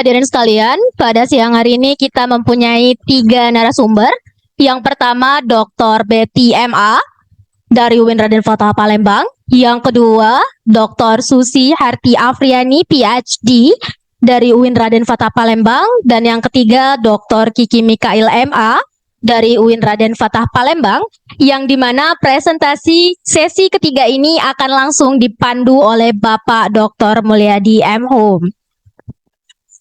hadirin sekalian, pada siang hari ini kita mempunyai 3 narasumber. Yang pertama Dr. Betty MA dari UIN Raden Fatah Palembang. Yang kedua Dr. Susi Harti Afriani PhD dari UIN Raden Fatah Palembang. Dan yang ketiga Dr. Kiki Mikail MA dari UIN Raden Fatah Palembang, yang dimana presentasi sesi ketiga ini akan langsung dipandu oleh Bapak Dr. Mulyadi M. Hum.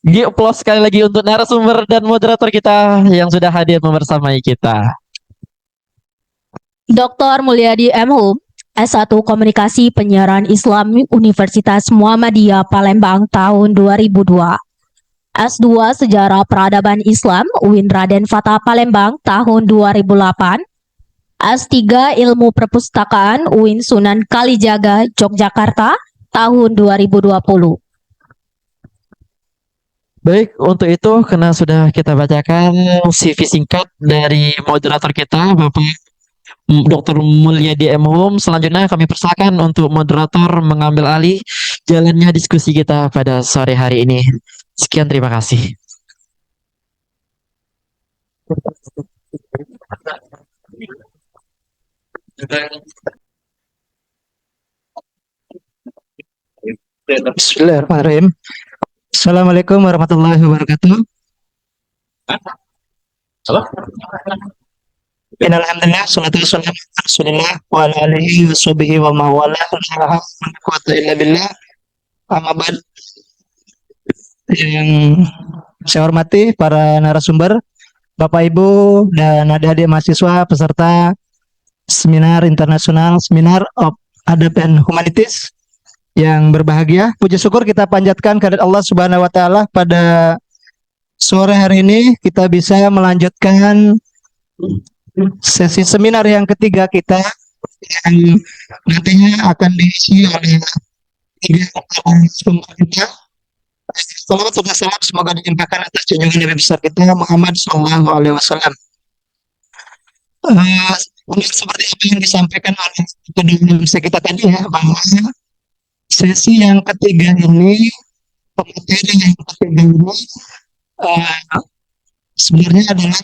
Applause sekali lagi untuk narasumber dan moderator kita yang sudah hadir membersamai kita. Dr. Mulyadi M. Hum, S1 Komunikasi Penyiaran Islam Universitas Muhammadiyah Palembang tahun 2002. S2 Sejarah Peradaban Islam UIN Raden Fatah Palembang tahun 2008. S3 Ilmu Perpustakaan UIN Sunan Kalijaga Yogyakarta tahun 2020. Baik, untuk itu karena sudah kita bacakan CV singkat dari moderator kita, Bapak Dr. Mulyadi M. Hum, selanjutnya kami persilakan untuk moderator mengambil alih jalannya diskusi kita pada sore hari ini. Sekian, terima kasih. Bismillahirrahmanirrahim. Assalamualaikum warahmatullahi wabarakatuh. Innalhamdulillah, salatu wassalamu ala Rasulillah wa ala alihi wa sahbihi wa mawala. La quwwata illa billah. Amma ba'd. Yang saya hormati para narasumber, Bapak Ibu dan adik-adik mahasiswa peserta seminar internasional, Seminar of Adab and Humanities yang berbahagia. Puji syukur kita panjatkan kehadirat Allah Subhanahu wa taala pada sore hari ini kita bisa melanjutkan sesi seminar yang ketiga kita yang nantinya akan diisi oleh tiga narasumber kita. Salawat serta salam semoga dilimpahkan atas junjungan Nabi besar kita Muhammad Sallallahu Alaihi Wasallam. Seperti apa yang disampaikan oleh kedua kita tadi ya, bahwa sesi yang ketiga ini, pemateri yang ketiga ini sebenarnya adalah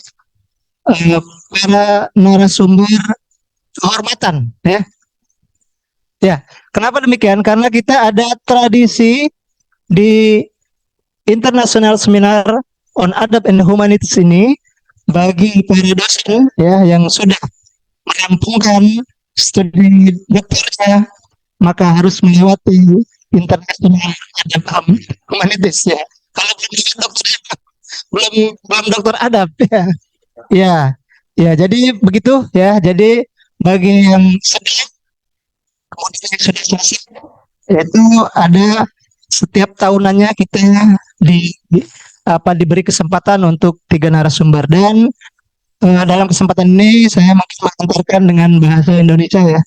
para narasumber kehormatan, ya. Ya, kenapa demikian? Karena kita ada tradisi di International Seminar on Adab and Humanities ini bagi para dosen ya yang sudah merampungkan studi doktornya, maka harus melewati International Adab Humanities ya. Kalau belum dokter adab ya. Ya, ya, jadi begitu ya. Jadi bagi yang sedang kemudian yang sudah selesai, yaitu ada setiap tahunannya kita diberi kesempatan untuk 3 narasumber, dan dalam kesempatan ini saya mungkin mengantarkan dengan bahasa Indonesia ya.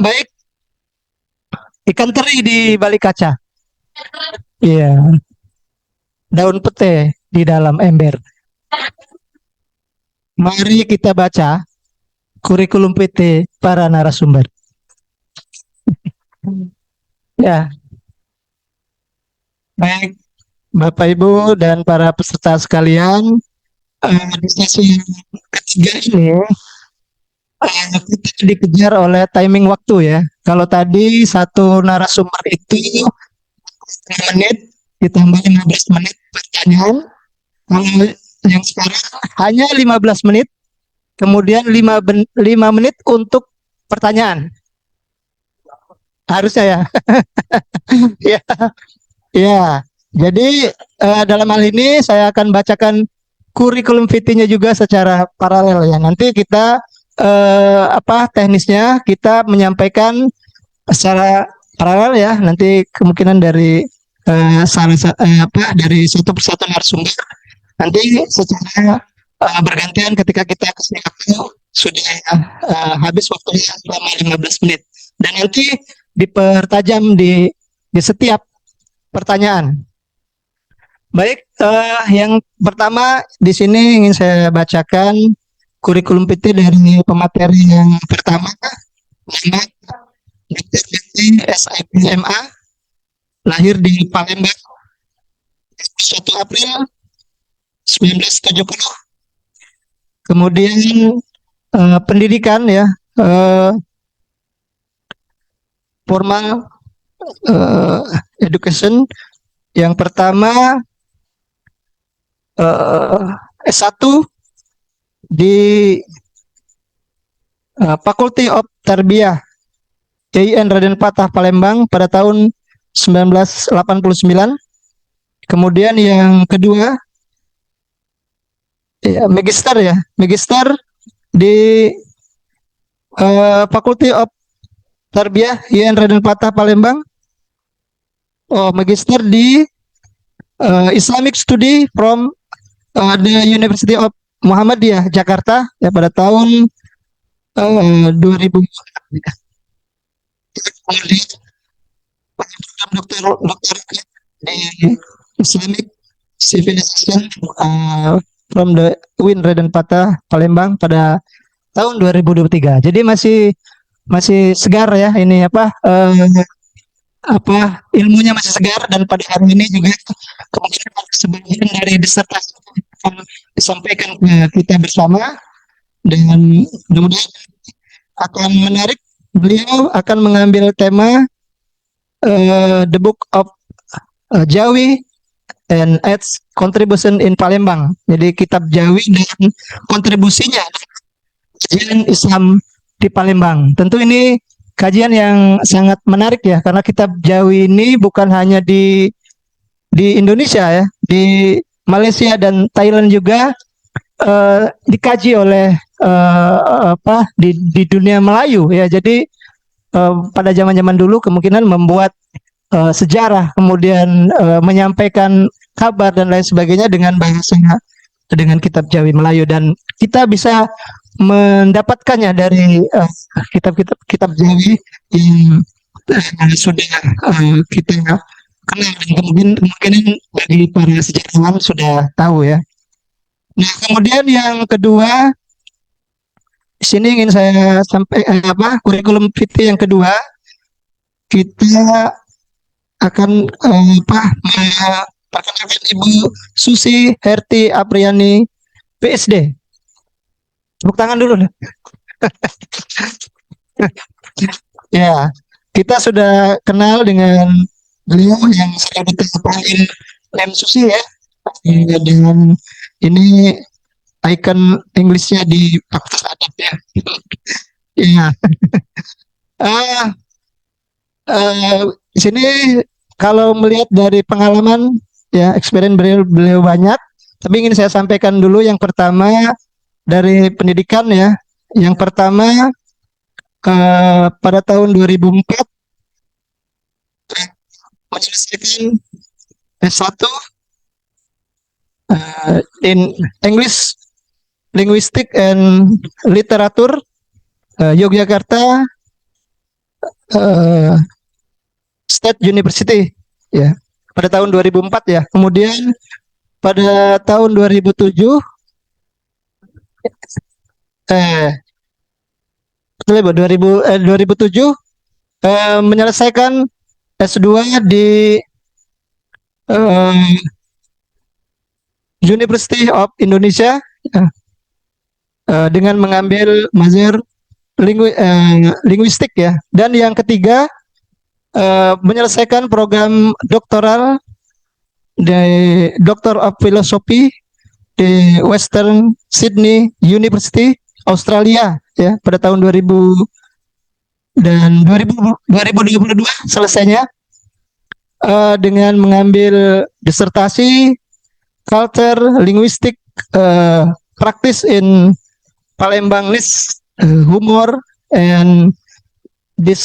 Baik, ikan teri di balik kaca. Iya. Daun pete di dalam ember. Mari kita baca kurikulum PT para narasumber. Ya. Baik, Bapak Ibu dan para peserta sekalian, di sesi yang ketiga ini kita dikejar oleh timing waktu ya. Kalau tadi satu narasumber itu 5 menit ditambah 15 menit pertanyaan, kalau yang sekarang hanya 15 menit, kemudian 5 menit untuk pertanyaan. Harusnya ya. Ya. Ya, jadi dalam hal ini saya akan bacakan kurikulum vitae-nya juga secara paralel ya. Nanti kita teknisnya kita menyampaikan secara paralel ya. Nanti kemungkinan dari dari satu persatu narasumber. Nanti secara bergantian ketika kita kesini sudah habis waktunya selama 15 menit. Dan nanti dipertajam di setiap pertanyaan. Baik, yang pertama di sini ingin saya bacakan kurikulum PT dari pemateri yang pertama, nama Dr. SIPMA, lahir di Palembang, 1 April 1970. Kemudian pendidikan ya, formal education. Yang pertama S1 di Faculty of Tarbiyah KIN Raden Patah Palembang pada tahun 1989. Kemudian yang kedua ya, magister di Faculty of Tarbiyah KIN Raden Patah Palembang. Magister di Islamic Study from the University of Muhammadiyah Jakarta ya pada tahun 2000. Dokter di Islamic Civilization from the UIN Raden Patah Palembang pada tahun 2023. Jadi masih segar ya ini ilmunya masih segar, dan pada hari ini juga kemungkinan sebagian dari disertasi akan disampaikan ke kita bersama, dan mudah-mudahan akan menarik. Beliau akan mengambil tema The Book of Jawi and its contribution in Palembang. Jadi kitab Jawi dan kontribusinya kajian Islam di Palembang. Tentu ini kajian yang sangat menarik ya, karena kitab Jawi ini bukan hanya di Indonesia ya, di Malaysia dan Thailand juga dikaji oleh di dunia Melayu ya. Jadi pada zaman-zaman dulu kemungkinan membuat sejarah, kemudian menyampaikan kabar dan lain sebagainya dengan bahasa dengan kitab Jawi Melayu, dan kita bisa mendapatkannya dari kitab Jawi yang sudah kita kenal, dan kemungkinan bagi para sejarawan sudah tahu ya. Nah, kemudian yang kedua di sini ingin saya sampaikan kurikulum PT yang kedua, kita akan perkenalkan Ibu Susi Herti Apriani PSD. Tepuk tangan dulu. Ya, kita sudah kenal dengan beliau yang saya ditemukan Lem Susi ya. Dengan ini icon Inggrisnya di Fakultas Adab ya. Ya. Di sini kalau melihat dari pengalaman ya, experience beliau banyak, tapi ingin saya sampaikan dulu yang pertama dari pendidikan ya. Yang pertama pada tahun 2004 menyelesaikan S1 in English Linguistic and Literature Yogyakarta State University ya, pada tahun 2004 ya. Kemudian pada tahun 2007 2007 menyelesaikan S2 di University of Indonesia dengan mengambil major linguistik ya. Dan yang ketiga menyelesaikan program doktoral di Doctor of Philosophy di Western Sydney University Australia ya pada tahun 2022 selesainya dengan mengambil disertasi Culture Linguistic Practice in Palembangese Humor and this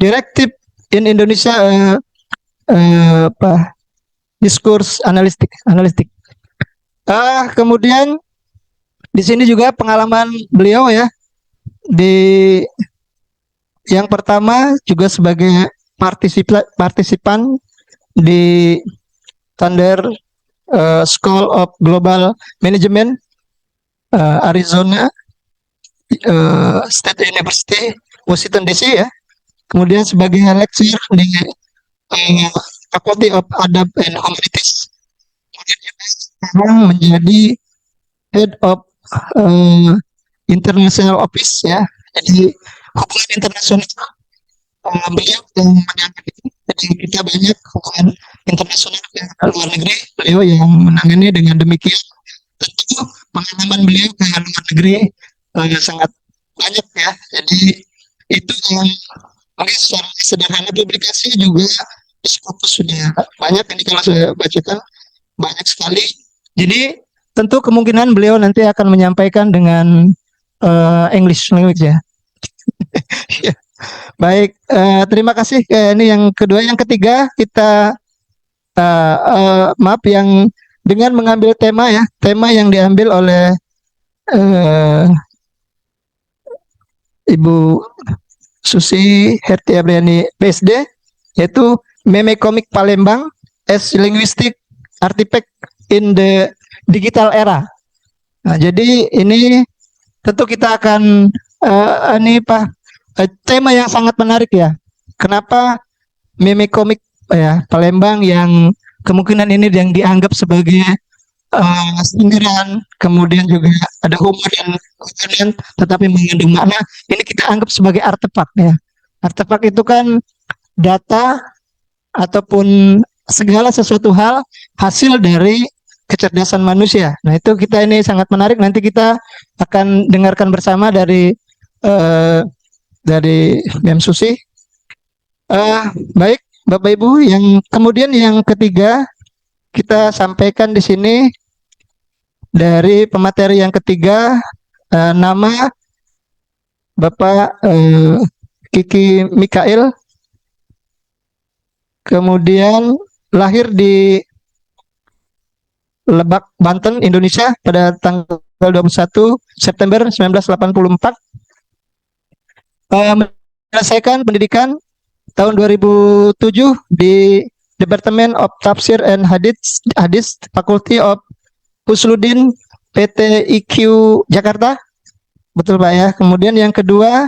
Directive in Indonesia Discourse Analistik. Kemudian di sini juga pengalaman beliau ya, di yang pertama juga sebagai partisipan di Thunder School of Global Management Arizona State University Washington DC ya. Kemudian sebagai lecturer di Faculty of Adab and Humanities sekarang menjadi Head of eh, International Office ya. Jadi hubungan internasional beliau yang menangani. Jadi kita banyak hubungan internasional ke luar negeri, beliau yang menangani. Dengan demikian tentu pengalaman beliau ke luar negeri sangat banyak ya. Jadi itu yang mungkin secara sederhana publikasi juga Scopus sudah banyak, ini kalau saya bacakan banyak sekali. Jadi tentu kemungkinan beliau nanti akan menyampaikan dengan English language ya. Ya, baik, terima kasih. Ini yang kedua, yang ketiga kita maaf yang dengan mengambil tema ya, tema yang diambil oleh eh, Ibu Susi Herti Abriani PSD, yaitu Meme Komik Palembang as Linguistic Artifact in the Digital Era. Nah, jadi ini tentu kita akan ini Pak, tema yang sangat menarik ya. Kenapa meme komik ya Palembang yang kemungkinan ini yang dianggap sebagai sindiran, kemudian juga ada humor dan konten, tetapi mengandung makna. Ini kita anggap sebagai artefak ya. Artefak itu kan data ataupun segala sesuatu hal hasil dari kecerdasan manusia. Nah, itu kita ini sangat menarik. Nanti kita akan dengarkan bersama eh, dari Mem Susi. Baik, Bapak Ibu, yang kemudian yang ketiga kita sampaikan di sini dari pemateri yang ketiga, nama Bapak Kiki Mikail, kemudian lahir di Lebak, Banten, Indonesia pada tanggal 21 September 1984. Menyelesaikan pendidikan tahun 2007 di Departemen of Tafsir and Hadis Faculty of Usluddin PT IQ Jakarta. Betul Pak ya. Kemudian yang kedua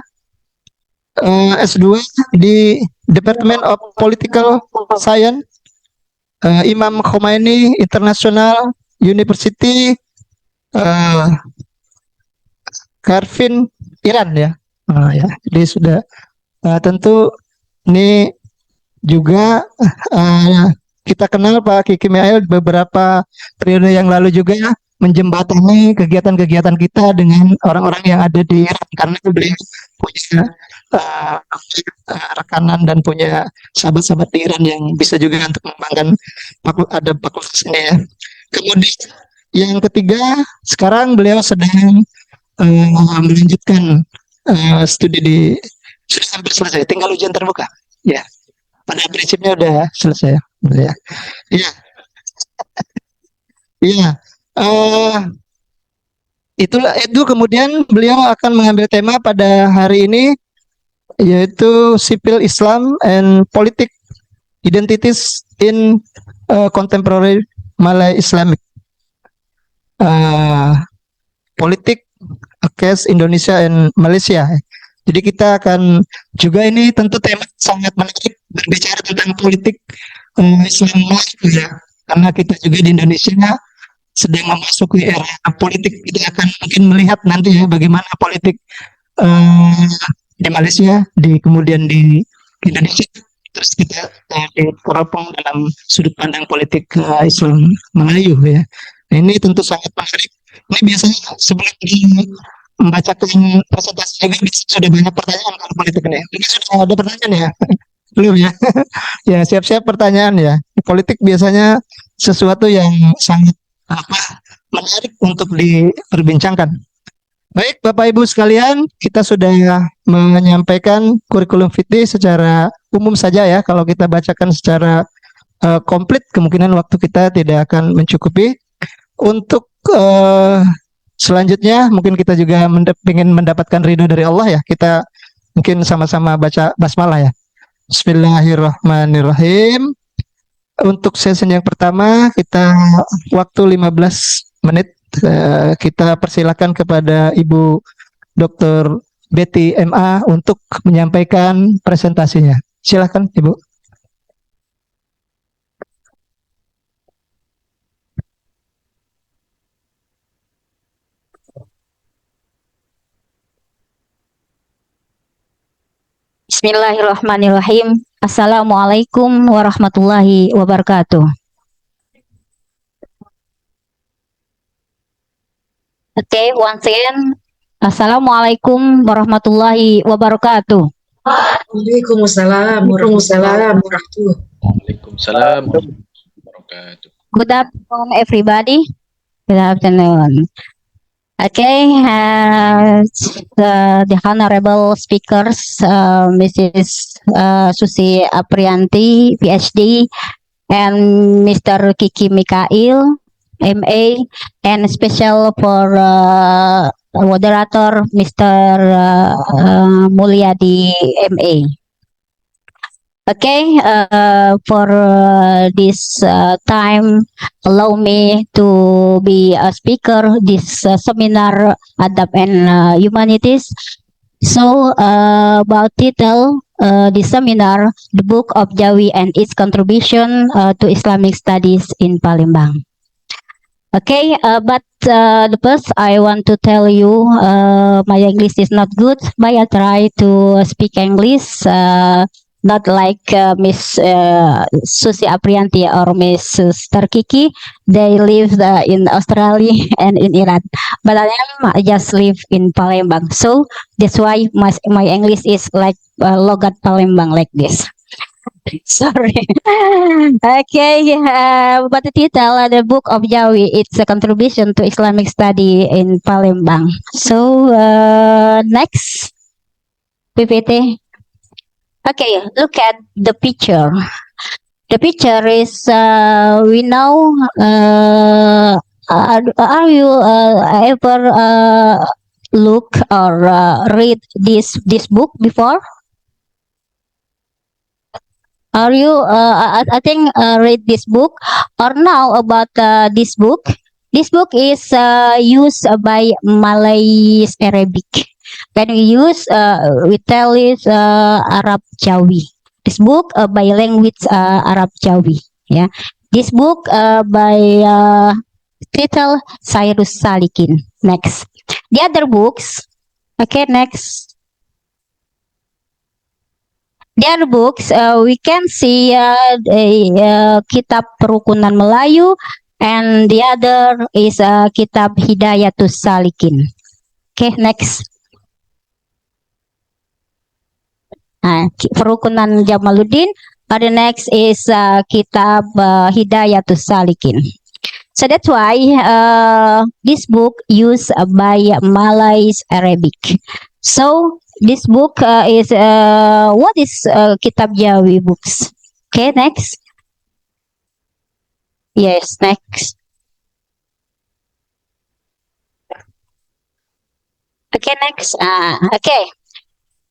S2 di Department of Political Science Imam Khomeini International University Karvin, Iran ya. Ya, jadi sudah tentu ini juga kita kenal Pak Kiki Mikail beberapa periode yang lalu juga ya, menjembatani kegiatan-kegiatan kita dengan orang-orang yang ada di Iran, karena beliau punya rekanan dan punya sahabat-sahabat di Iran yang bisa juga untuk mengembangkan ada fakultas ini ya. Kemudian yang ketiga, sekarang beliau sedang melanjutkan studi di, sudah hampir selesai, tinggal ujian terbuka ya. Pada prinsipnya udah selesai ya. Iya. Iya. Itulah itu, kemudian beliau akan mengambil tema pada hari ini yaitu Civil Islam and Politic Identities in Contemporary Malay Islamic. Politik case Indonesia and Malaysia. Jadi kita akan juga, ini tentu tema sangat menarik berbicara tentang politik Islam ya, karena kita juga di Indonesia sedang memasuki era politik. Kita akan mungkin melihat nanti ya bagaimana politik di Malaysia, kemudian di Indonesia, terus kita diteropong dalam sudut pandang politik Islam Melayu ya. Nah, ini tentu sangat menarik. Ini biasanya sebelum membacakan presentasi sudah banyak pertanyaan kalau politik ini. Ini sudah ada pertanyaan ya? Belum ya? Ya, siap-siap pertanyaan ya. Politik biasanya sesuatu yang sangat menarik untuk diperbincangkan. Baik, Bapak Ibu sekalian, kita sudah menyampaikan kurikulum vitae secara umum saja ya. Kalau kita bacakan secara komplit, kemungkinan waktu kita tidak akan mencukupi. Untuk selanjutnya mungkin kita juga ingin mendapatkan ridho dari Allah ya. Kita mungkin sama-sama baca basmalah ya. Bismillahirrahmanirrahim. Untuk sesi yang pertama kita waktu 15 menit, kita persilakan kepada Ibu Dr. Betty MA untuk menyampaikan presentasinya. Silakan Ibu. Bismillahirrahmanirrahim. Assalamualaikum warahmatullahi wabarakatuh. Okay, once again, Assalamualaikum warahmatullahi wabarakatuh. Waalaikumsalam warahmatullahi wabarakatuh. Waalaikumsalam warahmatullahi wabarakatuh. Good afternoon, everybody. Good afternoon. Okay, the honorable speakers, Mrs. Susi Aprianti, PhD, and Mr. Kiki Mikail, MA, and special for moderator, Mr. Mulyadi, MA. Okay, for this time, allow me to be a speaker this seminar Adab and Humanities. So, about title the seminar, the Book of Jawi and its contribution to Islamic studies in Palembang. Okay, but the first I want to tell you, my English is not good, but I try to speak English. Not like Miss Susi Aprianti or Miss Kiki. They live in Australia and in Iran, but I just live in Palembang. So that's why my English is like logat Palembang like this. Sorry. Okay, but the title, the Book of Jawi, it's a contribution to Islamic study in Palembang. So next PPT. Okay, look at the picture. The picture is we know. Are you ever look or read this book before? Are you? I think read this book or know about this book. This book is used by Malays Arabic. When we use, we tell it Arab Jawi. This book by language Arab Jawi. Yeah, this book by title Cyrus Salikin. Next, the other books. Okay, next. The other books we can see Kitab Perukunan Melayu, and the other is Kitab Hidayatus Salikin. Okay, next. Perukunan Jamaluddin. The next is Kitab Hidayatus Salikin. So that's why this book used by Malays Arabic. So this book is what is Kitab Jawi books? Okay, next. Yes, next. Okay, next. Okay.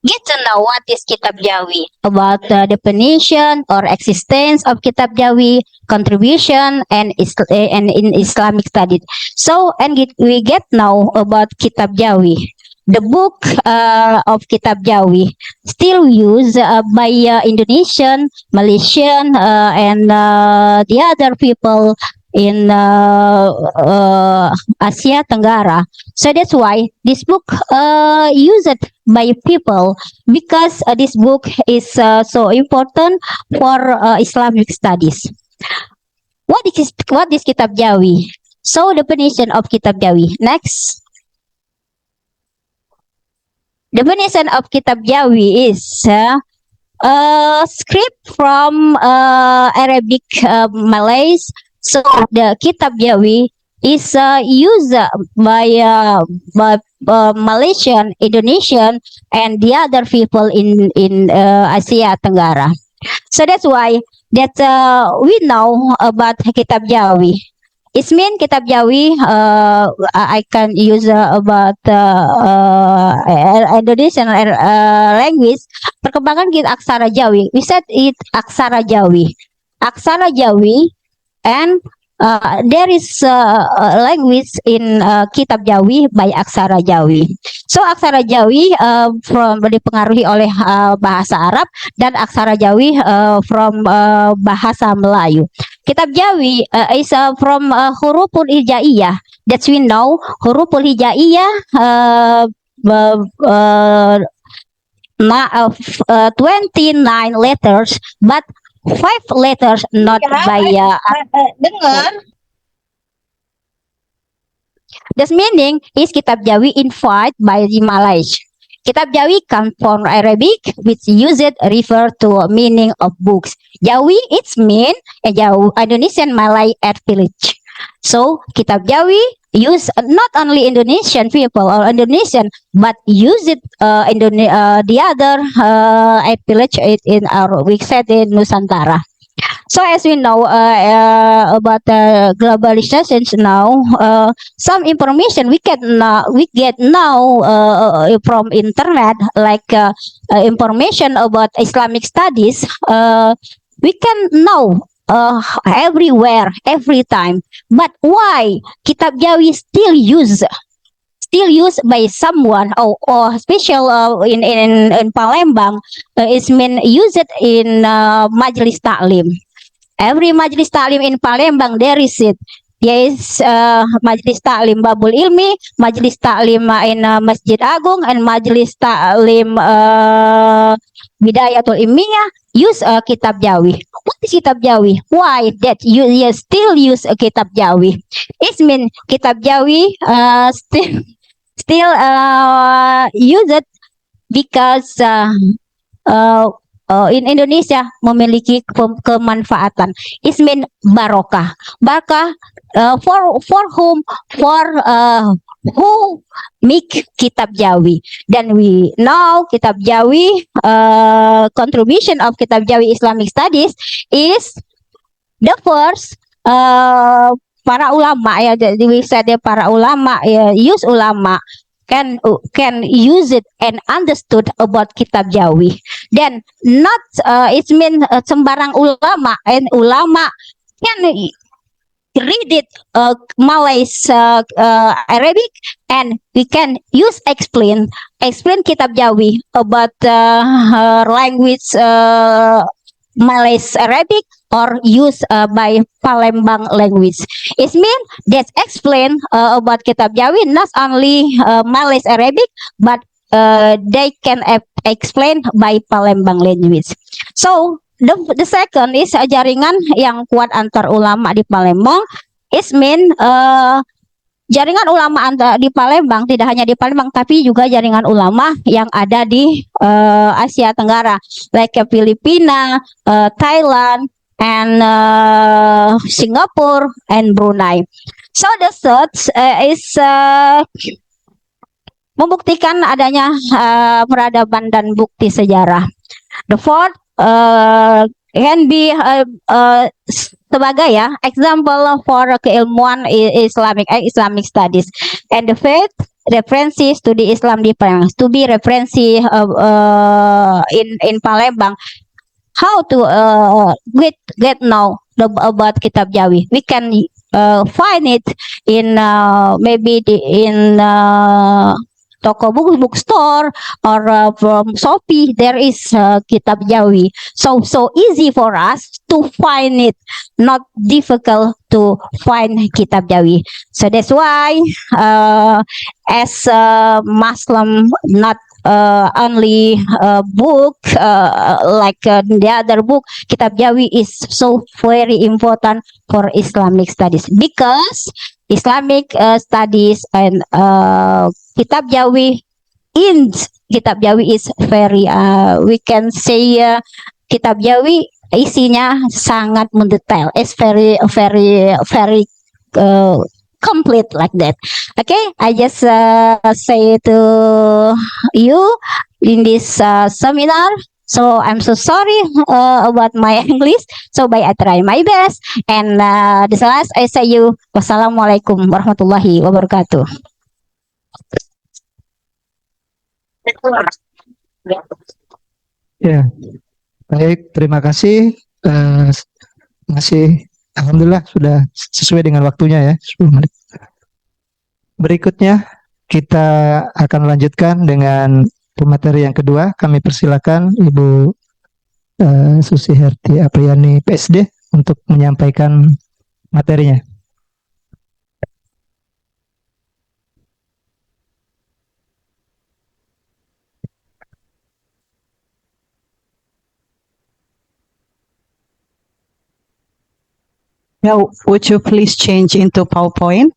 Get to know what is Kitab Jawi, about the definition or existence of Kitab Jawi, contribution, and in Islamic studies. So, and we get now about Kitab Jawi. The book of Kitab Jawi still used by Indonesian, Malaysian, and the other people in Asia Tenggara. So that's why this book used by people, because this book is so important for Islamic studies. What is Kitab Jawi? So definition of Kitab Jawi. Next. Definition of Kitab Jawi is script from Arabic Malays. So the Kitab Jawi is used by Malaysian, Indonesian, and the other people in Asia Tenggara. So that's why that we know about Kitab Jawi. It means Kitab Jawi. I can use about Indonesian language. Perkembangan aksara Jawi. We said it aksara Jawi. Aksara Jawi, and there is language in Kitab Jawi by aksara Jawi. So aksara Jawi from dipengaruhi oleh bahasa Arab, dan aksara Jawi from bahasa Melayu. Kitab Jawi is from huruful hijaiyah. That we know huruful hijaiyah 29 letters, but 5 letters not by. Dengar. This meaning is Kitab Jawi inspired by the Malays. Kitab Jawi comes from Arabic, which used refer to meaning of books. Jawi it's mean a Indonesian Malay at village. So Kitab Jawi use not only Indonesian people or Indonesian, but use it the other at village in our we said in Nusantara. So as we know about globalization now, some information we get now from internet, like information about Islamic studies. We can know everywhere, every time. But why Kitab Jawi still used by someone or special in Palembang is mean use it in Majelis Taklim. Every Majelis Taklim in Palembang there is it. Yes, Majelis Taklim Babul Ilmi, Majelis Taklim in Masjid Agung, and Majelis Taklim Bidayatul Ilmiyah use Kitab Jawi. What is Kitab Jawi? Why that you still use Kitab Jawi? It mean Kitab Jawi still use it because in Indonesia memiliki kemanfaatan. It mean barokah. Barokah for whom? For who make Kitab Jawi. Then we know Kitab Jawi contribution of Kitab Jawi Islamic Studies is the first para ulama ya, we said para ulama use ulama can use it and understood about Kitab Jawi. Then not it mean sembarang ulama, and ulama can read it Malays Arabic, and we can use explain Kitab Jawi about language Malays Arabic or used by Palembang language. It means that explain about Kitab Jawi not only Malays Arabic, but they can explain by Palembang language. So the second is jaringan yang kuat antar ulama di Palembang. It mean jaringan ulama di Palembang tidak hanya di Palembang, tapi juga jaringan ulama yang ada di Asia Tenggara, like Filipina, Thailand, and Singapore and Brunei. So the third is membuktikan adanya peradaban dan bukti sejarah. The fourth can be sebagai example for keilmuan Islamic studies, and the fifth references to the Islam di Palembang, to be referensi in Palembang, how to get know about Kitab Jawi. We can find it in maybe in toko buku, bookstore, or from Shopee. There is Kitab Jawi, so easy for us to find it, not difficult to find Kitab Jawi. So that's why as Muslim, not only book like the other book, Kitab Jawi is so very important for Islamic studies, because Islamic studies and Kitab Jawi is very we can say Kitab Jawi isinya sangat mendetail. It's very complete like that. Okay, I just say to you in this seminar. So I'm so sorry about my English. So I try my best. And the last I say you, wassalamualaikum warahmatullahi wabarakatuh. Ya, baik, terima kasih. Masih, alhamdulillah sudah sesuai dengan waktunya ya, 10 menit. Berikutnya kita akan lanjutkan dengan materi yang kedua. Kami persilakan Ibu Susi Herti Apriyani PSD untuk menyampaikan materinya. Yeah, would you please change into PowerPoint?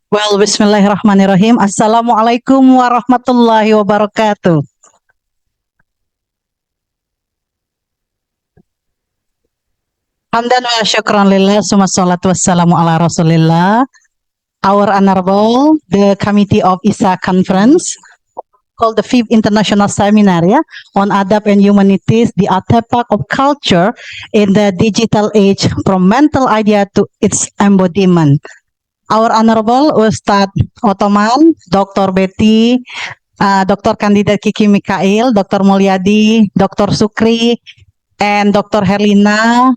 Well, Bismillahirrahmanirrahim. Assalamualaikum warahmatullahi wabarakatuh. Hamdan wa syukran lillah, summa salatu wassalamu ala rasulillah. Our Honorable, the Committee of ISA Conference, called the 5th International Seminar on Adab and Humanities, the artifact of culture in the digital age, from mental idea to its embodiment. Our Honorable Ustadz Ottoman, Dr. Betty, Dr. Kandidat Kiki Mikail, Dr. Mulyadi, Dr. Sukri, and Dr. Herlina,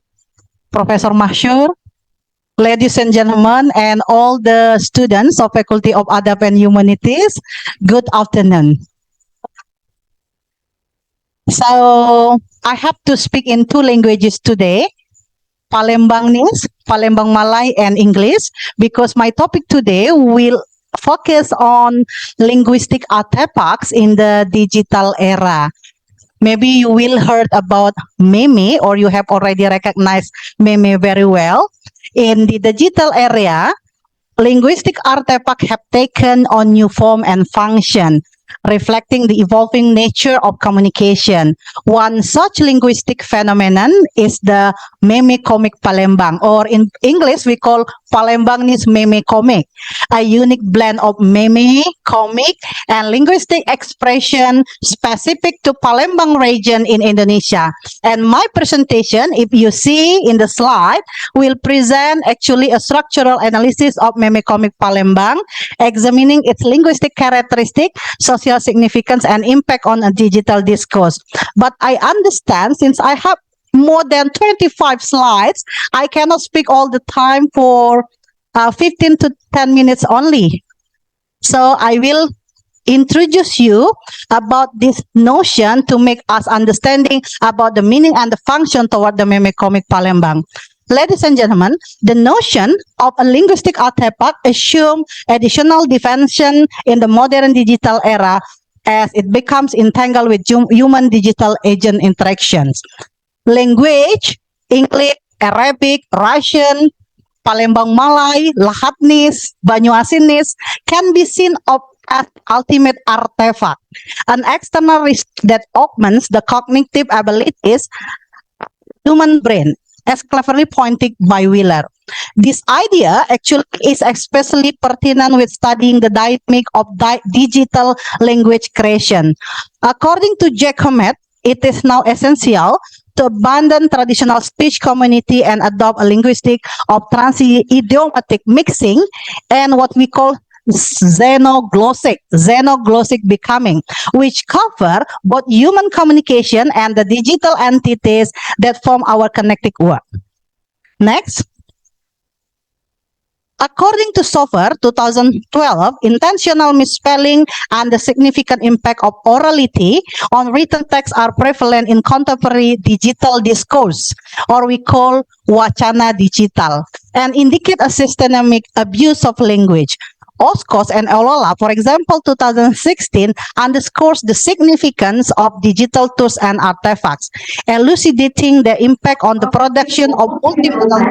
Professor Mahsyur, ladies and gentlemen, and all the students of Faculty of Adab and Humanities, good afternoon. So, I have to speak in 2 languages today, Palembangese, Palembang Malay, and English, because my topic today will focus on linguistic artifacts in the digital era. Maybe you will heard about meme, or you have already recognized meme very well. In the digital area, linguistic artifacts have taken on new form and function, reflecting the evolving nature of communication. One such linguistic phenomenon is the meme comic Palembang, or in English we call Palembangese meme comic, a unique blend of meme, comic, and linguistic expression specific to Palembang region in Indonesia. And my presentation, if you see in the slide, will present actually a structural analysis of meme comic Palembang, examining its linguistic characteristic, social significance, and impact on a digital discourse. But I understand, since I have more than 25 slides, I cannot speak all the time for 15 to 10 minutes only. So I will introduce you about this notion to make us understanding about the meaning and the function toward the meme comic Palembang. Ladies and gentlemen, the notion of a linguistic artifact assumes additional dimension in the modern digital era as it becomes entangled with human digital agent interactions. Language, English, Arabic, Russian, Palembang Malay, Lahatnis, Banyuasinese can be seen as ultimate artifact, an external risk that augments the cognitive abilities human brain, as cleverly pointed by Wheeler. This idea actually is especially pertinent with studying the dynamic of digital language creation. According to Jack Hammett, it is now essential to abandon traditional speech community and adopt a linguistic of trans-idiomatic mixing and what we call xenoglossic becoming, which cover both human communication and the digital entities that form our connected world. Next. According to Sofer 2012, intentional misspelling and the significant impact of orality on written text are prevalent in contemporary digital discourse, or we call wacana digital, and indicate a systemic abuse of language. Oskos and Olola, for example, 2016, underscores the significance of digital tools and artifacts, elucidating the impact on the production of multimodal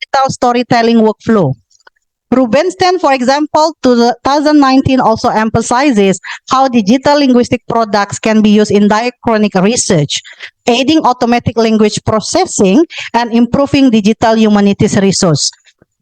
digital storytelling workflow. Rubenstein, for example, 2019 also emphasizes how digital linguistic products can be used in diachronic research, aiding automatic language processing and improving digital humanities resource.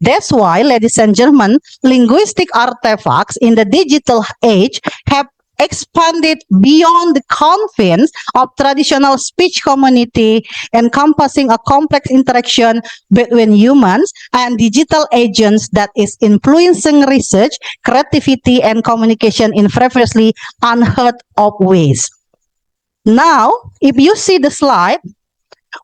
That's why, ladies and gentlemen, linguistic artifacts in the digital age have expanded beyond the confines of traditional speech community, encompassing a complex interaction between humans and digital agents that is influencing research, creativity, and communication in previously unheard of ways. Now, if you see the slide,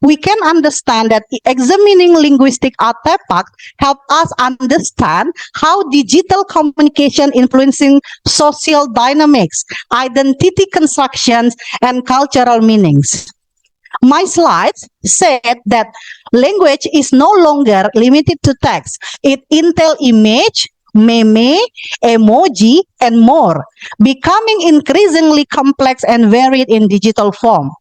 we can understand that examining linguistic artifacts help us understand how digital communication influencing social dynamics, identity constructions, and cultural meanings. My slides said that Language is no longer limited to text. It entails image, meme, emoji, and more, becoming increasingly complex and varied in digital form.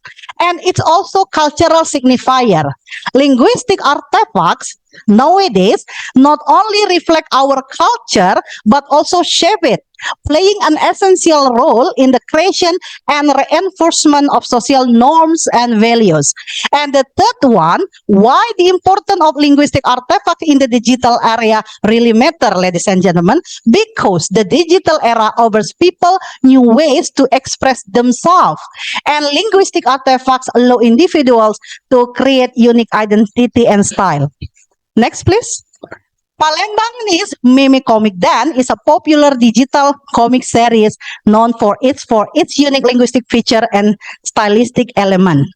And it's also cultural signifier. Linguistic artifacts nowadays not only reflect our culture, but also shape it, playing an essential role in the creation and reinforcement of social norms and values. And the third one, why the importance of linguistic artifacts in the digital area really matter, ladies and gentlemen, because the digital era offers people new ways to express themselves, and linguistic artifacts allow individuals to create unique identity and style. Next, please. Palembangese Meme Comic Dan is a popular digital comic series known for its unique linguistic feature and stylistic element.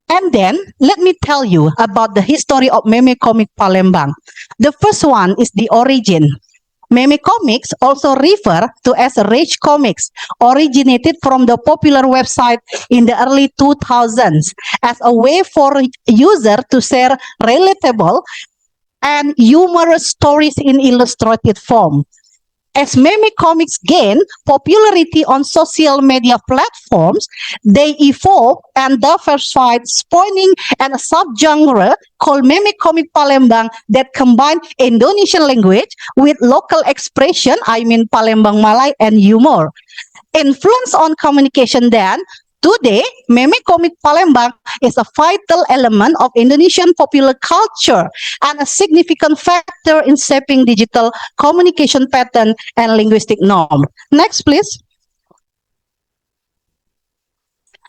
And then, let me tell you about the history of Meme Comic Palembang. The first one is the origin. Meme comics, also referred to as Rage Comics, originated from the popular website in the early 2000s as a way for user to share relatable and humorous stories in illustrated form. As meme comics gain popularity on social media platforms, they evolve and diversified, spawning a subgenre called Meme Comic Palembang that combine Indonesian language with local expression, I mean Palembang Malay, and humor. Influence on communication then. Today, Meme Comic Palembang is a vital element of Indonesian popular culture and a significant factor in shaping digital communication pattern and linguistic norm. Next, please.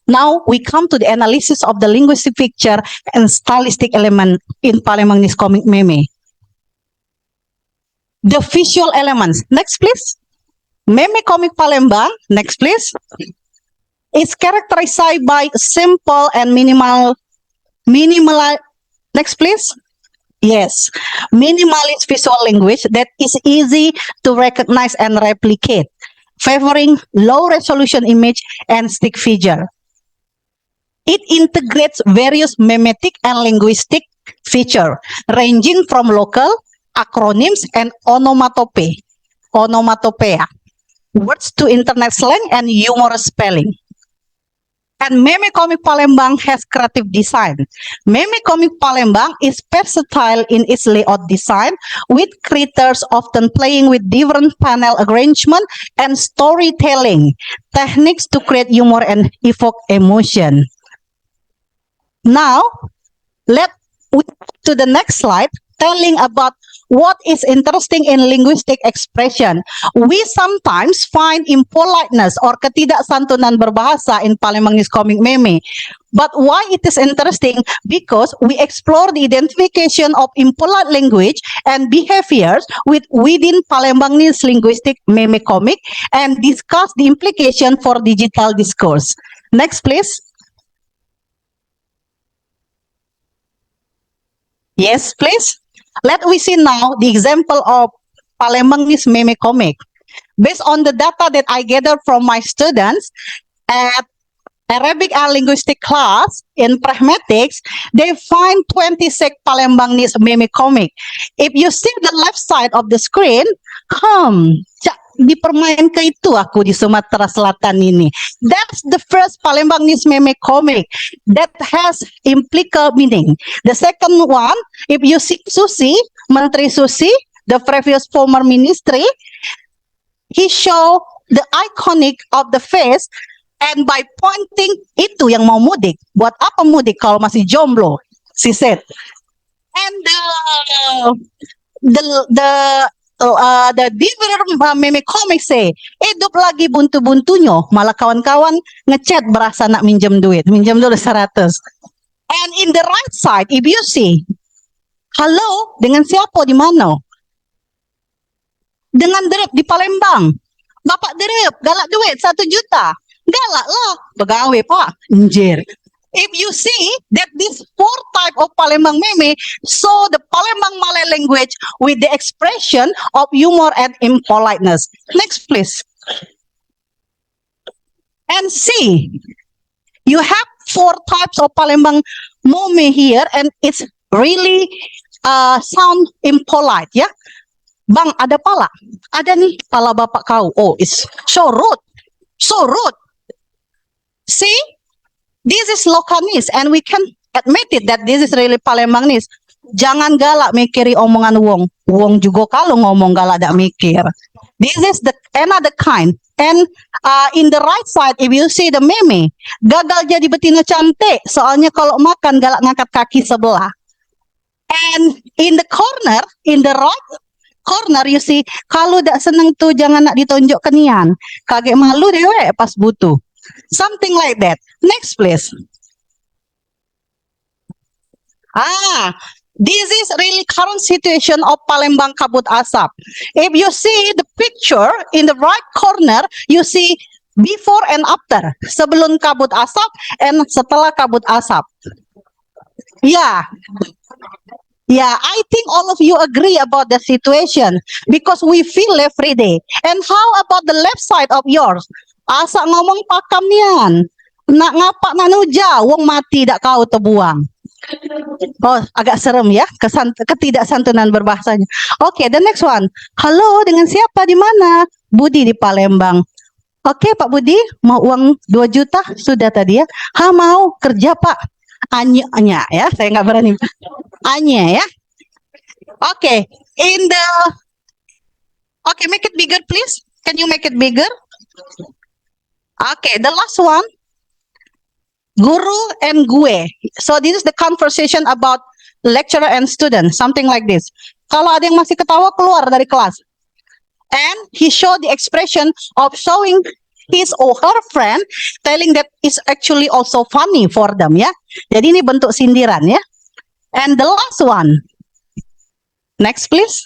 Now we come to the analysis of the linguistic feature and stylistic element in Palembangese comic meme. The visual elements. Next, please. Meme Comic Palembang. Next, please. Is characterized by simple and minimal. Next, please. Yes, minimalist visual language that is easy to recognize and replicate, favoring low resolution image and stick figure. It integrates various memetic and linguistic features, ranging from local, acronyms, and onomatopoeia, words to internet slang and humorous spelling. And Meme Comic Palembang has creative design. Meme Comic Palembang is versatile in its layout design, with creators often playing with different panel arrangement and storytelling techniques to create humor and evoke emotion. Now, let's to the next slide, telling about what is interesting in linguistic expression. We sometimes find impoliteness or ketidaksantunan berbahasa in Palembangese comic meme. But why it is interesting? Because we explore the identification of impolite language and behaviors within Palembangese linguistic meme comic and discuss the implication for digital discourse. Next, please. Yes, please. Let we see now the example of Palembangese meme comic. Based on the data that I gathered from my students at Arabic and linguistic class in pragmatics, they find 26 Palembangese meme comic. If you see the left side of the screen, dipermain ke itu aku di Sumatera Selatan ini. That's the first Palembangese meme comic that has implicit meaning. The second one, if you see Susi, Menteri Susi, the previous former ministry, he show the iconic of the face, and by pointing itu yang mau mudik. Buat apa mudik kalau masih jomblo? She said. And the different meme comic say, hidup lagi buntu-buntunya, malah kawan-kawan ngechat berasa nak minjem duit, minjem dulu 100. And in the right side, if you see, halo, dengan siapa di mana? Dengan Derep di Palembang. Bapak Derep, galak duit 1 juta. Galak lah, pegawai pak, anjir. If you see that this 4 type of Palembang meme show the Palembang Malay language with the expression of humor and impoliteness. Next, please. And see, you have 4 types of Palembang mome here and it's really sound impolite, ya. Bang, ada pala. Ada nih pala bapak kau. Oh, it's so rude. So rude. See? This is Lokanis and we can admit it that this is really Palembangnis. Jangan galak mikiri omongan wong. Wong juga kalau ngomong galak dak mikir. This is the another kind. And in the right side, if you see the meme, gagal jadi betina cantik. Soalnya kalau makan galak ngangkat kaki sebelah. And in the corner, in the right corner, you see, kalau dak seneng tuh jangan nak ditonjok kenian. Kaget malu dewek pas butuh. Something like that. Next, please. This is really current situation of Palembang Kabut Asap. If you see the picture in the right corner, you see before and after. Sebelum kabut asap and setelah kabut asap. Yeah. Yeah, I think all of you agree about the situation because we feel every day. And how about the left side of yours? Asa ngomong pakam nian. Nak ngapak nak nuja, wong mati dak kau terbuang. Oh, agak serem ya, ketidaksantunan berbahasanya. Oke, the next one. Halo, dengan siapa di mana? Budi di Palembang. Oke, Pak Budi, mau uang 2 juta? Sudah tadi ya. Mau kerja, Pak. Anya ya, saya nggak berani. Anya ya. Oke, Okay, make it bigger please. Can you make it bigger? Okay, the last one. Guru and gue. So this is the conversation about lecturer and student, something like this. Kalau ada yang masih ketawa, keluar dari kelas. And he showed the expression of showing his or her friend, telling that it's actually also funny for them, ya. Jadi ini bentuk sindiran, ya. And the last one. Next, please.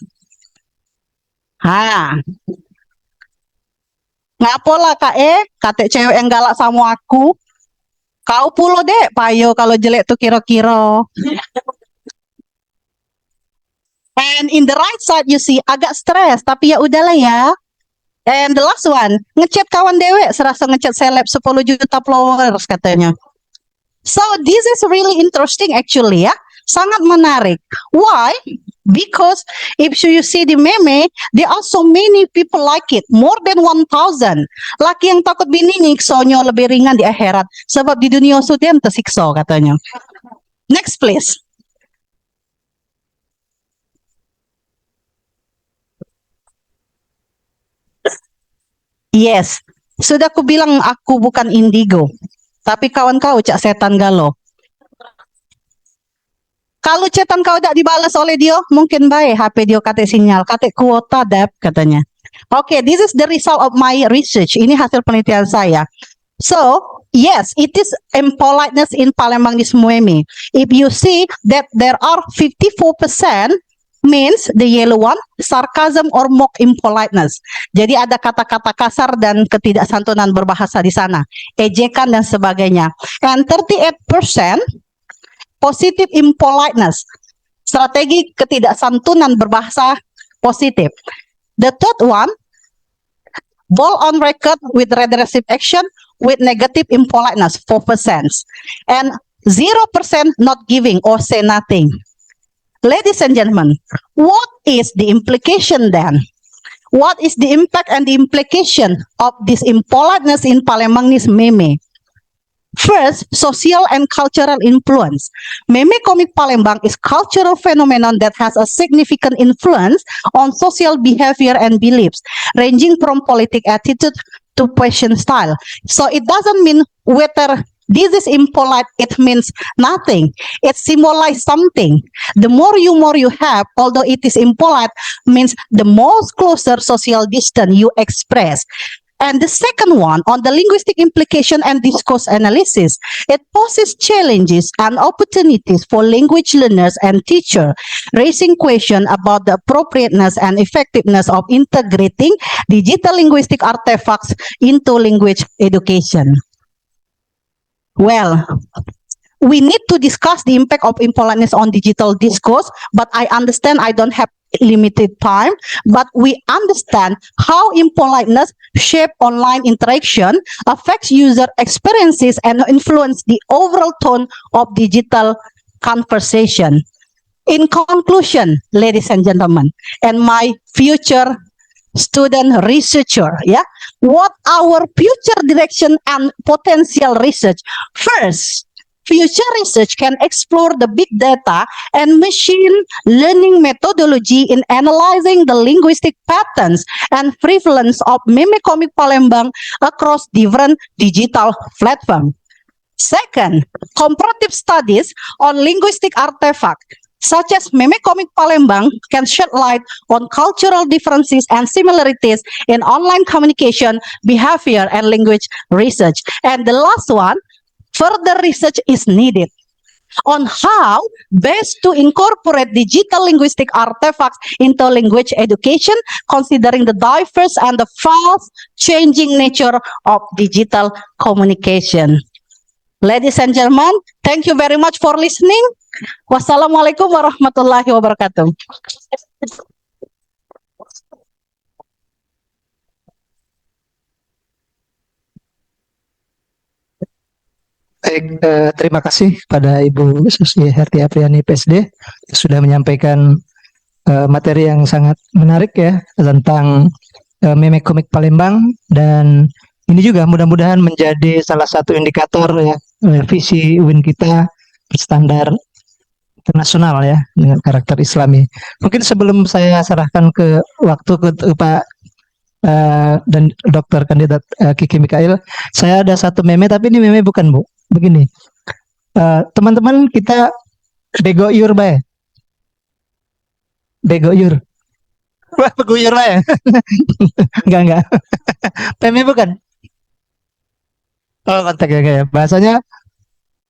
Ngapola kate cewek yang galak sama aku. Kau pulo dek, payo kalau jelek tuh kira-kira. And in the right side you see agak stres, tapi ya udahlah ya. And the last one, ngechat kawan dewek, serasa ngechat seleb 10 juta followers katanya. So this is really interesting actually ya, sangat menarik. Why? Because if you see the meme, there are so many people like it, more than 1,000. Laki yang takut bini nyiksonya lebih ringan di akhirat, sebab di dunia sudah tersiksa katanya. Next please. Yes, sudah aku bilang aku bukan indigo, tapi kawan kau cak setan galau. Kalau chatan kau tak dibalas oleh dia, mungkin baik HP dia kate sinyal, kate kuota dap katanya. Okay, this is the result of my research. Ini hasil penelitian saya. So, yes, it is impoliteness in Palembang this meme. If you see that there are 54% means the yellow one, sarcasm or mock impoliteness. Jadi ada kata-kata kasar dan ketidaksantunan berbahasa di sana, ejekan dan sebagainya. And 38% positive impoliteness, strategi ketidaksantunan berbahasa positif. The third one, bold on record with regressive action with negative impoliteness, 4%. And 0% not giving or say nothing. Ladies and gentlemen, what is the implication then? What is the impact and the implication of this impoliteness in Palembangese meme? First, social and cultural influence. Meme komik Palembang is cultural phenomenon that has a significant influence on social behavior and beliefs, ranging from politic attitude to fashion style. So it doesn't mean whether this is impolite, it means nothing. It symbolizes something. The more humor you have, although it is impolite, means the more closer social distance you express. And the second one, on the linguistic implication and discourse analysis, it poses challenges and opportunities for language learners and teachers, raising questions about the appropriateness and effectiveness of integrating digital linguistic artifacts into language education. Well, we need to discuss the impact of impoliteness on digital discourse, but I understand I don't have limited time, but we understand how impoliteness shape online interaction, affects user experiences, and influence the overall tone of digital conversation. In conclusion, ladies and gentlemen, and my future student researcher, what our future direction and potential research? First, future research can explore the big data and machine learning methodology in analyzing the linguistic patterns and prevalence of meme comic Palembang across different digital platforms. Second, comparative studies on linguistic artifacts such as meme comic Palembang can shed light on cultural differences and similarities in online communication, behavior, and language research. And the last one, further research is needed on how best to incorporate digital linguistic artifacts into language education, considering the diverse and the fast changing nature of digital communication. Ladies and gentlemen, thank you very much for listening. Wassalamualaikum warahmatullahi wabarakatuh. Baik, terima kasih pada Ibu Susi Herti Apriani PSD sudah menyampaikan materi yang sangat menarik ya tentang meme komik Palembang, dan ini juga mudah-mudahan menjadi salah satu indikator ya visi UIN kita berstandar internasional ya dengan karakter Islami. Mungkin sebelum saya serahkan ke waktu ke Pak dan Dokter Kandidat Kiki Mikail, saya ada satu meme, tapi ini meme bukan Bu. Begini, teman-teman kita begoyur bae, begoyur, wah beguyur bae, enggak, meme bukan. Oh kontak ya, bahasanya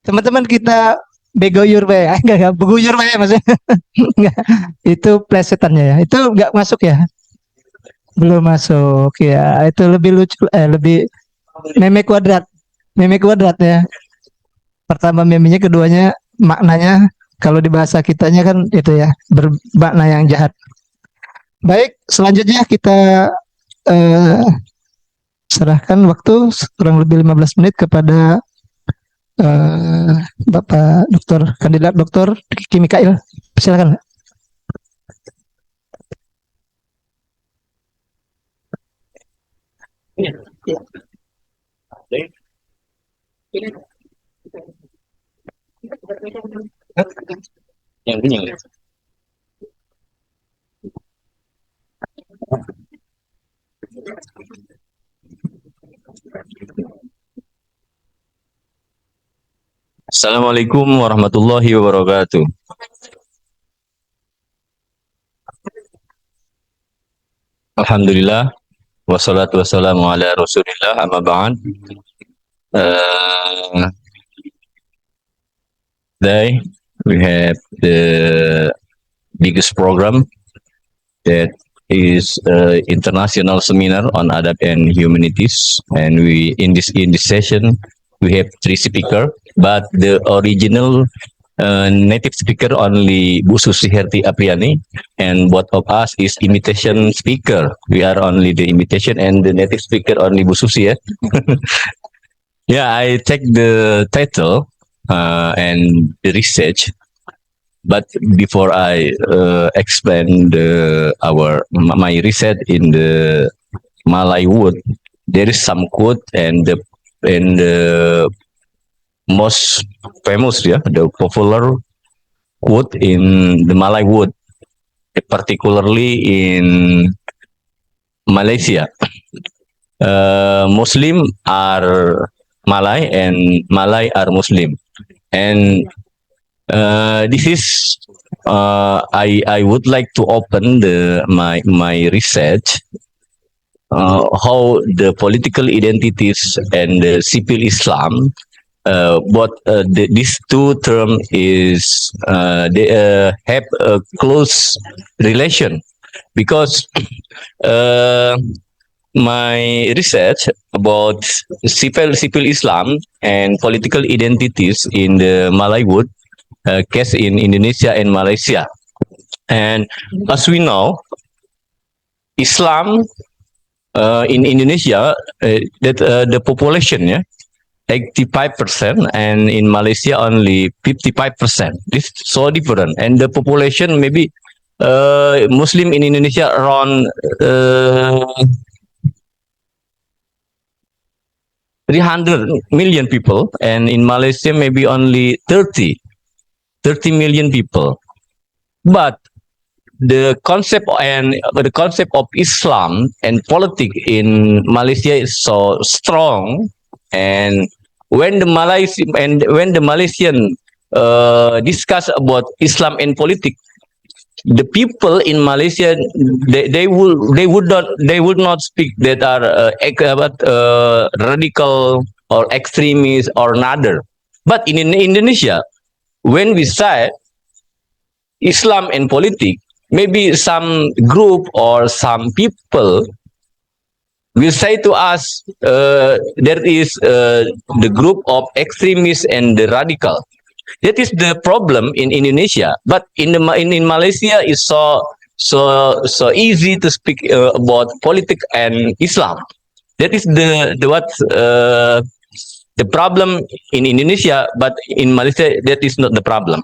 teman-teman kita begoyur bae, enggak, beguyur bae maksudnya, enggak, itu plesetannya ya, itu enggak masuk ya, belum masuk ya, itu lebih lucu, lebih meme kuadrat ya. Pertama memenya, keduanya maknanya kalau di bahasa kitanya kan itu ya, bermakna yang jahat. Baik, selanjutnya kita serahkan waktu kurang lebih 15 menit kepada Bapak Kandidat Doktor Kiki Mikail. Silakan. Yang ini. Assalamualaikum warahmatullahi wabarakatuh. Alhamdulillah, wassalatu wassalamu ala rasulillah, amma ba'd. Today we have the biggest program that is international seminar on adab and humanities, and we in this session we have 3 speakers, but the original native speaker only Bu Susi Herti Apriani, and both of us is imitation speaker. We are only the imitation, and the native speaker only Bu Susi. Yeah, I take the title and the research, but before I explain my research in the Malay wood, there is some quote and the most famous, the popular quote in the Malay wood, particularly in Malaysia. Muslim are Malay and Malay are Muslim, and this is I would like to open my research how the political identities and the civil Islam, these two terms is they have a close relation, because my research about civil Islam and political identities in the Malay wood case in Indonesia and Malaysia. And as we know, Islam in Indonesia, the population, 85%, and in Malaysia only 55%. This is so different. And the population maybe Muslim in Indonesia around 300 million people, and in Malaysia maybe only 30 million people. But the concept of Islam and politics in Malaysia is so strong, and when the Malaysian discuss about Islam and politics, the people in Malaysia they would not speak that are radical or extremist or another. But in Indonesia, when we say Islam and politics, maybe some group or some people will say to us there is the group of extremists and the radical. That is the problem in Indonesia. But in Malaysia, it's so easy to speak about politics and Islam. That is the problem in Indonesia, but in Malaysia that is not the problem.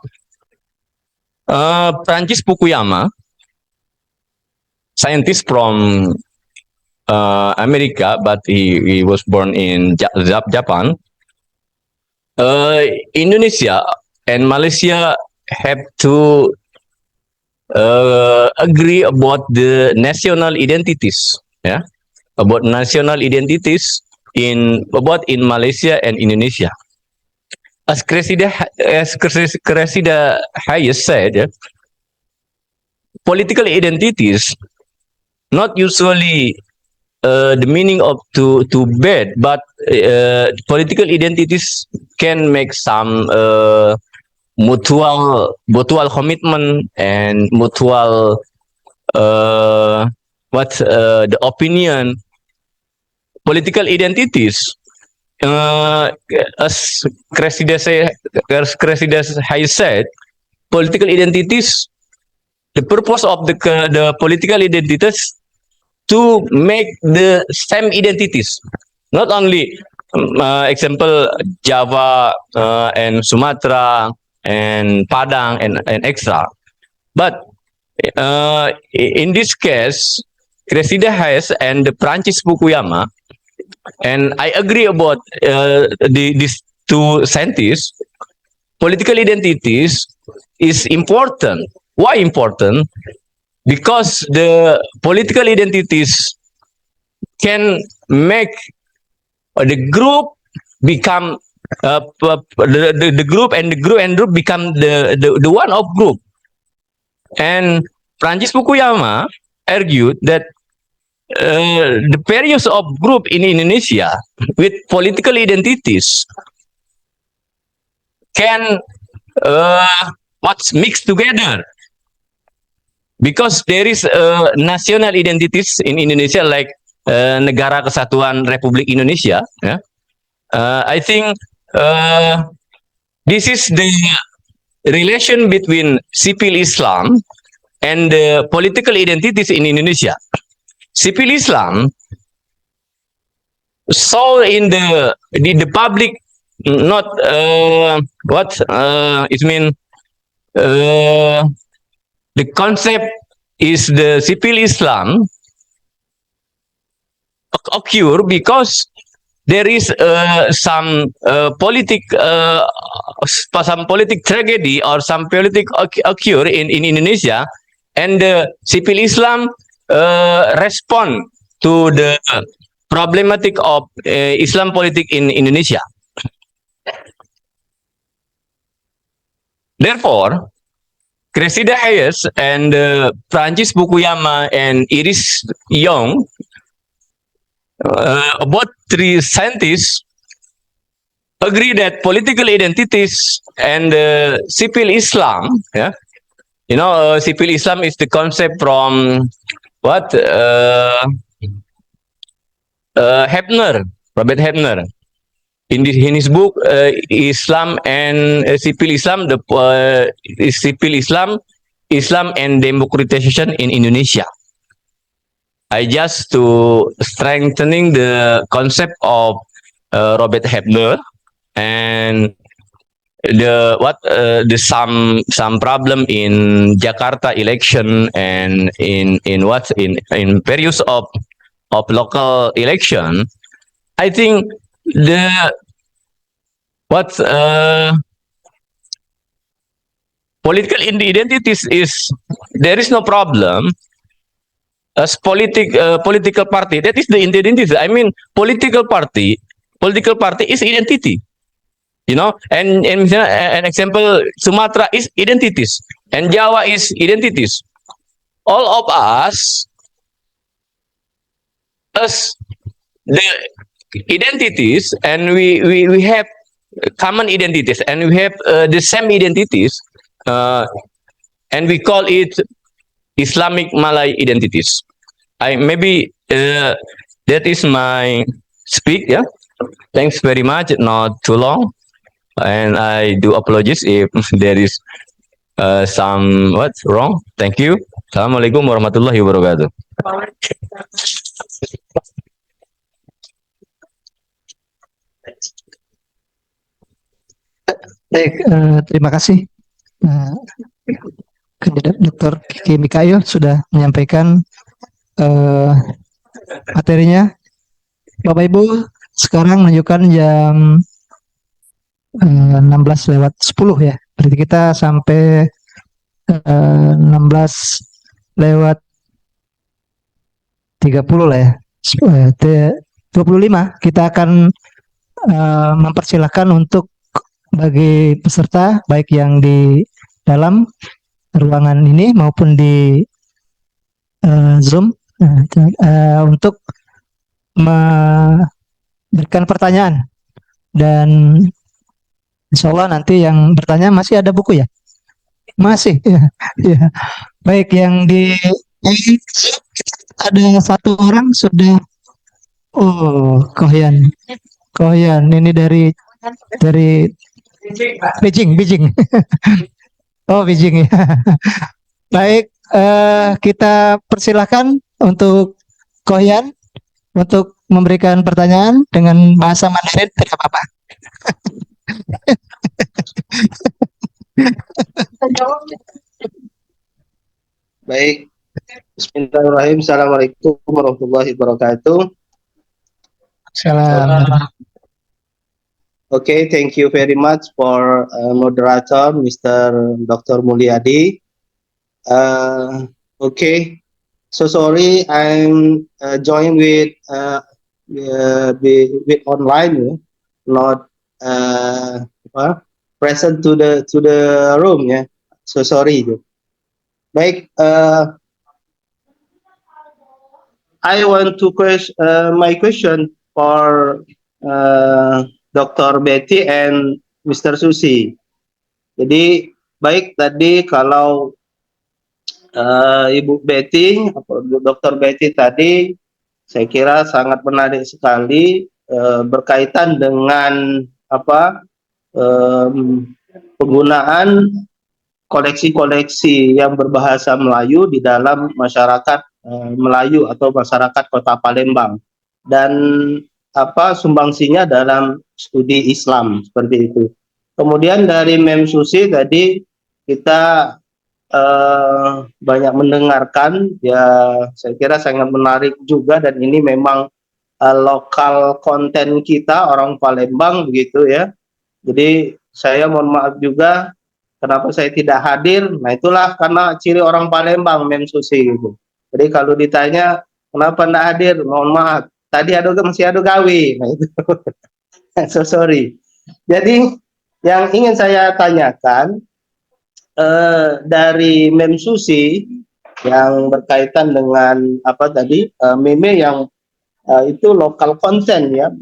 Francis Fukuyama, scientist from America, but he was born in Japan. Indonesia and Malaysia have to agree about the national identities, about national identities in Malaysia and Indonesia. As Cressida Hayes said, political identities not usually the meaning of to bad, but political identities can make some mutual commitment and mutual the opinion. Political identities, as Cressida Hayes said, political identities. The purpose of the political identities to make the same identities, not only example Java and Sumatra and Padang and extra, but in this case, Cressida Hayes and Francis Fukuyama, and I agree about these two scientists. Political identities is important. Why important? Because the political identities can make the group become the group and the group become the one of group. And Francis Fukuyama argued that the various of group in Indonesia with political identities can mixed together. Because there is national identities in Indonesia, like Negara Kesatuan Republik Indonesia. I think this is the relation between civil Islam and the political identities in Indonesia. Civil Islam saw in the public, not it mean. The concept is the civil Islam occur because there is some politic tragedy or some politic occur in Indonesia, and the civil Islam respond to the problematic of Islam politic in Indonesia. Therefore, Cressida Hayes and Francis Fukuyama and Iris Young, both three scientists, agree that political identities and civil Islam, civil Islam is the concept from Robert Hebner. In his book, Islam and Civil Islam, civil Islam Islam and democratization in Indonesia. I just to strengthening the concept of Robert Hebner and the some problem in Jakarta election and in periods of local election. I think the what political identities is there is no problem as political party, that is the identity. I mean political party is identity, you know, and misalnya an example Sumatra is identities and Jawa is identities. All of us as the identities, and we have common identities, and we have the same identities, and we call it Islamic Malay identities. I maybe that is my speak. Yeah, thanks very much. Not too long, and I do apologize if there is some what's wrong. Thank you. Assalamualaikum warahmatullahi wabarakatuh. Baik, terima kasih. Kandidat Dr. Kiki Mikail sudah menyampaikan materinya. Bapak Ibu, sekarang menunjukkan jam 16:10 ya. Berarti kita sampai 16:30 lah ya. 25 kita akan mempersilahkan untuk bagi peserta baik yang di dalam ruangan ini maupun di Zoom untuk memberikan pertanyaan, dan insya Allah nanti yang bertanya masih ada buku ya, masih ya, ya. Baik, yang di ada satu orang sudah, oh Kohyan ini dari Beijing. Oh, Beijing ya. Baik, kita persilahkan untuk Kohyan untuk memberikan pertanyaan dengan bahasa Mandarin, tidak apa-apa. Baik. Bismillahirrahmanirrahim. Assalamualaikum warahmatullahi wabarakatuh. Salam. Okay, thank you very much for moderator, Mr. Dr. Mulyadi. Okay, so sorry, I'm joined with online, not present to the room, yeah. So sorry. Baik, I want to my question for Dr. Betty and Mr. Susi. Jadi baik, tadi kalau Ibu Betty atau Dr. Betty tadi saya kira sangat menarik sekali berkaitan dengan penggunaan koleksi-koleksi yang berbahasa Melayu di dalam masyarakat Melayu atau masyarakat Kota Palembang, dan sumbangsinya dalam studi Islam seperti itu. Kemudian dari Mem Susi tadi kita banyak mendengarkan, ya saya kira sangat menarik juga, dan ini memang lokal konten kita orang Palembang begitu ya. Jadi saya mohon maaf juga kenapa saya tidak hadir. Nah itulah karena ciri orang Palembang, Mem Susi gitu. Jadi kalau ditanya kenapa tidak hadir, mohon maaf. Tadi masih ada gawe, nah itu. So sorry. Jadi yang ingin saya tanyakan dari Mem Susi yang berkaitan dengan meme yang itu lokal konten ya.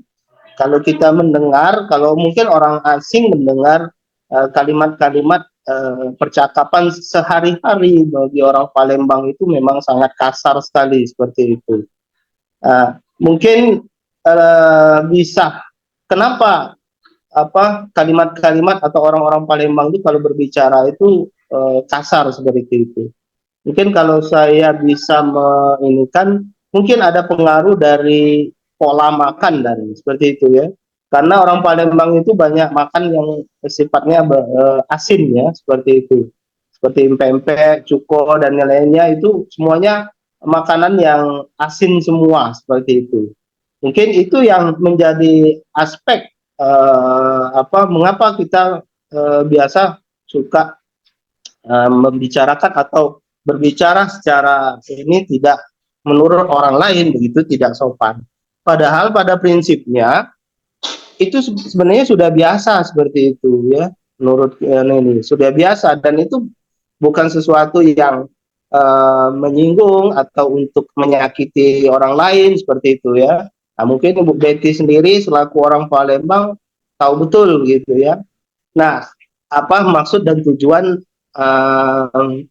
Kalau kita mendengar, kalau mungkin orang asing mendengar kalimat-kalimat percakapan sehari-hari bagi orang Palembang itu memang sangat kasar sekali seperti itu. Mungkin bisa kenapa kalimat-kalimat atau orang-orang Palembang itu kalau berbicara itu kasar seperti itu. Mungkin kalau saya bisa menginikan, mungkin ada pengaruh dari pola makan dari seperti itu ya. Karena orang Palembang itu banyak makan yang sifatnya asin ya, seperti itu. Seperti empek-empek, cuko dan lainnya itu semuanya makanan yang asin semua seperti itu. Mungkin itu yang menjadi aspek mengapa kita biasa suka membicarakan atau berbicara secara ini tidak menurut orang lain begitu, tidak sopan. Padahal pada prinsipnya itu sebenarnya sudah biasa seperti itu ya, menurut ini sudah biasa, dan itu bukan sesuatu yang menyinggung atau untuk menyakiti orang lain seperti itu ya. Nah, mungkin Ibu Betty sendiri selaku orang Palembang tahu betul gitu ya. Nah, apa maksud dan tujuan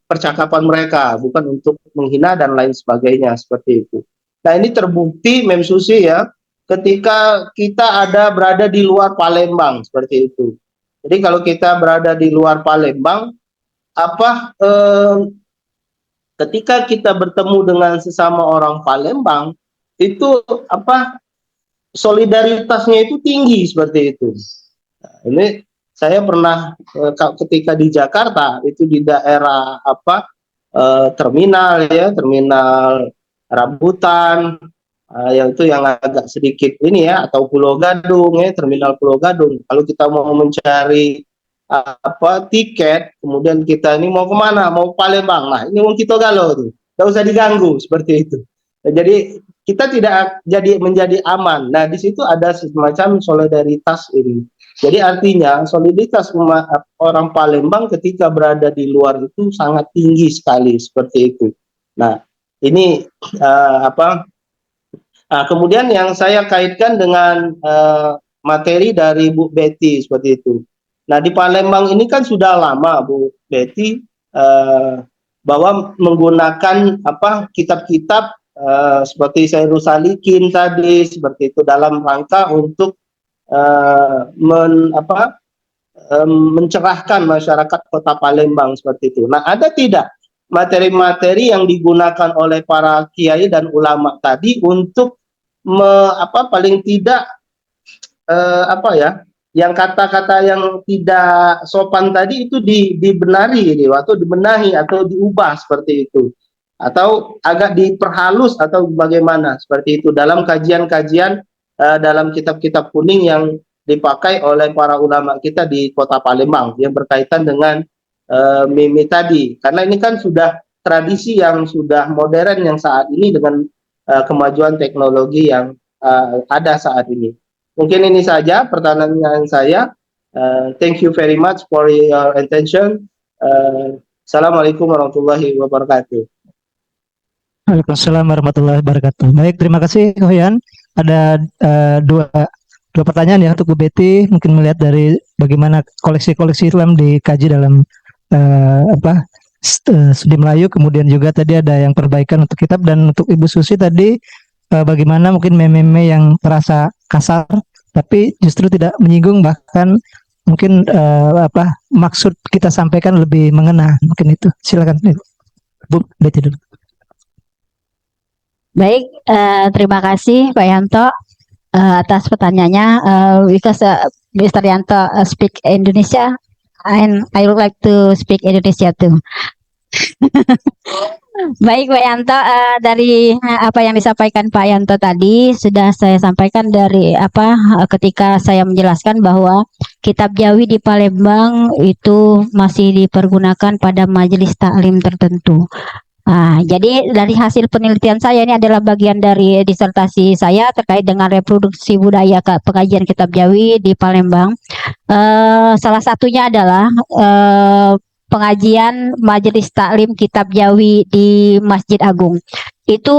percakapan mereka, bukan untuk menghina dan lain sebagainya seperti itu. Nah, ini terbukti Mem Susi ya, ketika kita berada di luar Palembang seperti itu. Jadi kalau kita berada di luar Palembang, ketika kita bertemu dengan sesama orang Palembang, itu solidaritasnya itu tinggi seperti itu. Nah, ini saya pernah ketika di Jakarta itu di daerah terminal ya, terminal Rambutan, yang itu yang agak sedikit ini ya, atau Pulau Gadung ya, terminal Pulau Gadung. Kalau kita mau mencari tiket, kemudian kita ini mau kemana, mau Palembang, nah ini Wong Kito Galo tuh, nggak usah diganggu seperti itu. Nah, jadi kita tidak menjadi aman. Nah, di situ ada semacam solidaritas ini. Jadi artinya soliditas orang Palembang ketika berada di luar itu sangat tinggi sekali seperti itu. Nah, ini kemudian yang saya kaitkan dengan materi dari Bu Betty seperti itu. Nah, di Palembang ini kan sudah lama Bu Betty bahwa menggunakan kitab-kitab seperti Sayyidus Salikin tadi seperti itu dalam rangka untuk mencerahkan masyarakat Kota Palembang seperti itu. Nah, ada tidak materi-materi yang digunakan oleh para kiai dan ulama tadi untuk paling tidak yang kata-kata yang tidak sopan tadi itu dibenahi atau dibenahi atau diubah seperti itu, atau agak diperhalus atau bagaimana seperti itu dalam kajian-kajian dalam kitab-kitab kuning yang dipakai oleh para ulama kita di Kota Palembang yang berkaitan dengan mimi tadi, karena ini kan sudah tradisi yang sudah modern yang saat ini dengan kemajuan teknologi yang ada saat ini. Mungkin ini saja pertanyaan saya. Thank you very much for your attention. Assalamualaikum warahmatullahi wabarakatuh. Waalaikumsalam warahmatullahi wabarakatuh. Baik, terima kasih Hoyan. Ada dua pertanyaan ya untuk Bu Betty, mungkin melihat dari bagaimana koleksi-koleksi Islam dikaji dalam studi Melayu, kemudian juga tadi ada yang perbaikan untuk kitab, dan untuk Ibu Susi tadi bagaimana mungkin meme-meme yang terasa kasar tapi justru tidak menyinggung, bahkan mungkin maksud kita sampaikan lebih mengena, mungkin itu. Silakan Bu Betty dulu. Baik, terima kasih Pak Yanto atas pertanyaannya. Because Mr. Yanto speak Indonesia, and I would like to speak Indonesia too. Baik Pak Yanto, dari apa yang disampaikan Pak Yanto tadi sudah saya sampaikan dari ketika saya menjelaskan bahwa kitab Jawi di Palembang itu masih dipergunakan pada majelis taklim tertentu. Jadi dari hasil penelitian saya, ini adalah bagian dari disertasi saya terkait dengan reproduksi budaya pengajian kitab Jawi di Palembang. Salah satunya adalah pengajian majelis taklim kitab Jawi di Masjid Agung. Itu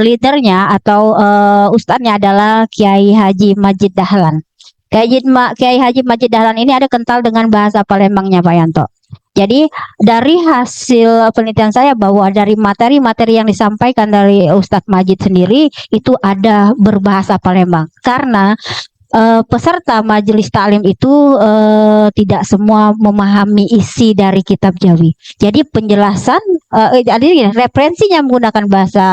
leadernya atau ustadznya adalah Kiai Haji Majid Dahlan. Kiai Haji Majid Dahlan ini ada kental dengan bahasa Palembangnya Pak Yanto. Jadi dari hasil penelitian saya bahwa dari materi-materi yang disampaikan dari Ustadz Majid sendiri itu ada berbahasa Palembang, karena peserta majelis taklim itu tidak semua memahami isi dari kitab Jawi. Jadi penjelasan, jadi referensinya menggunakan bahasa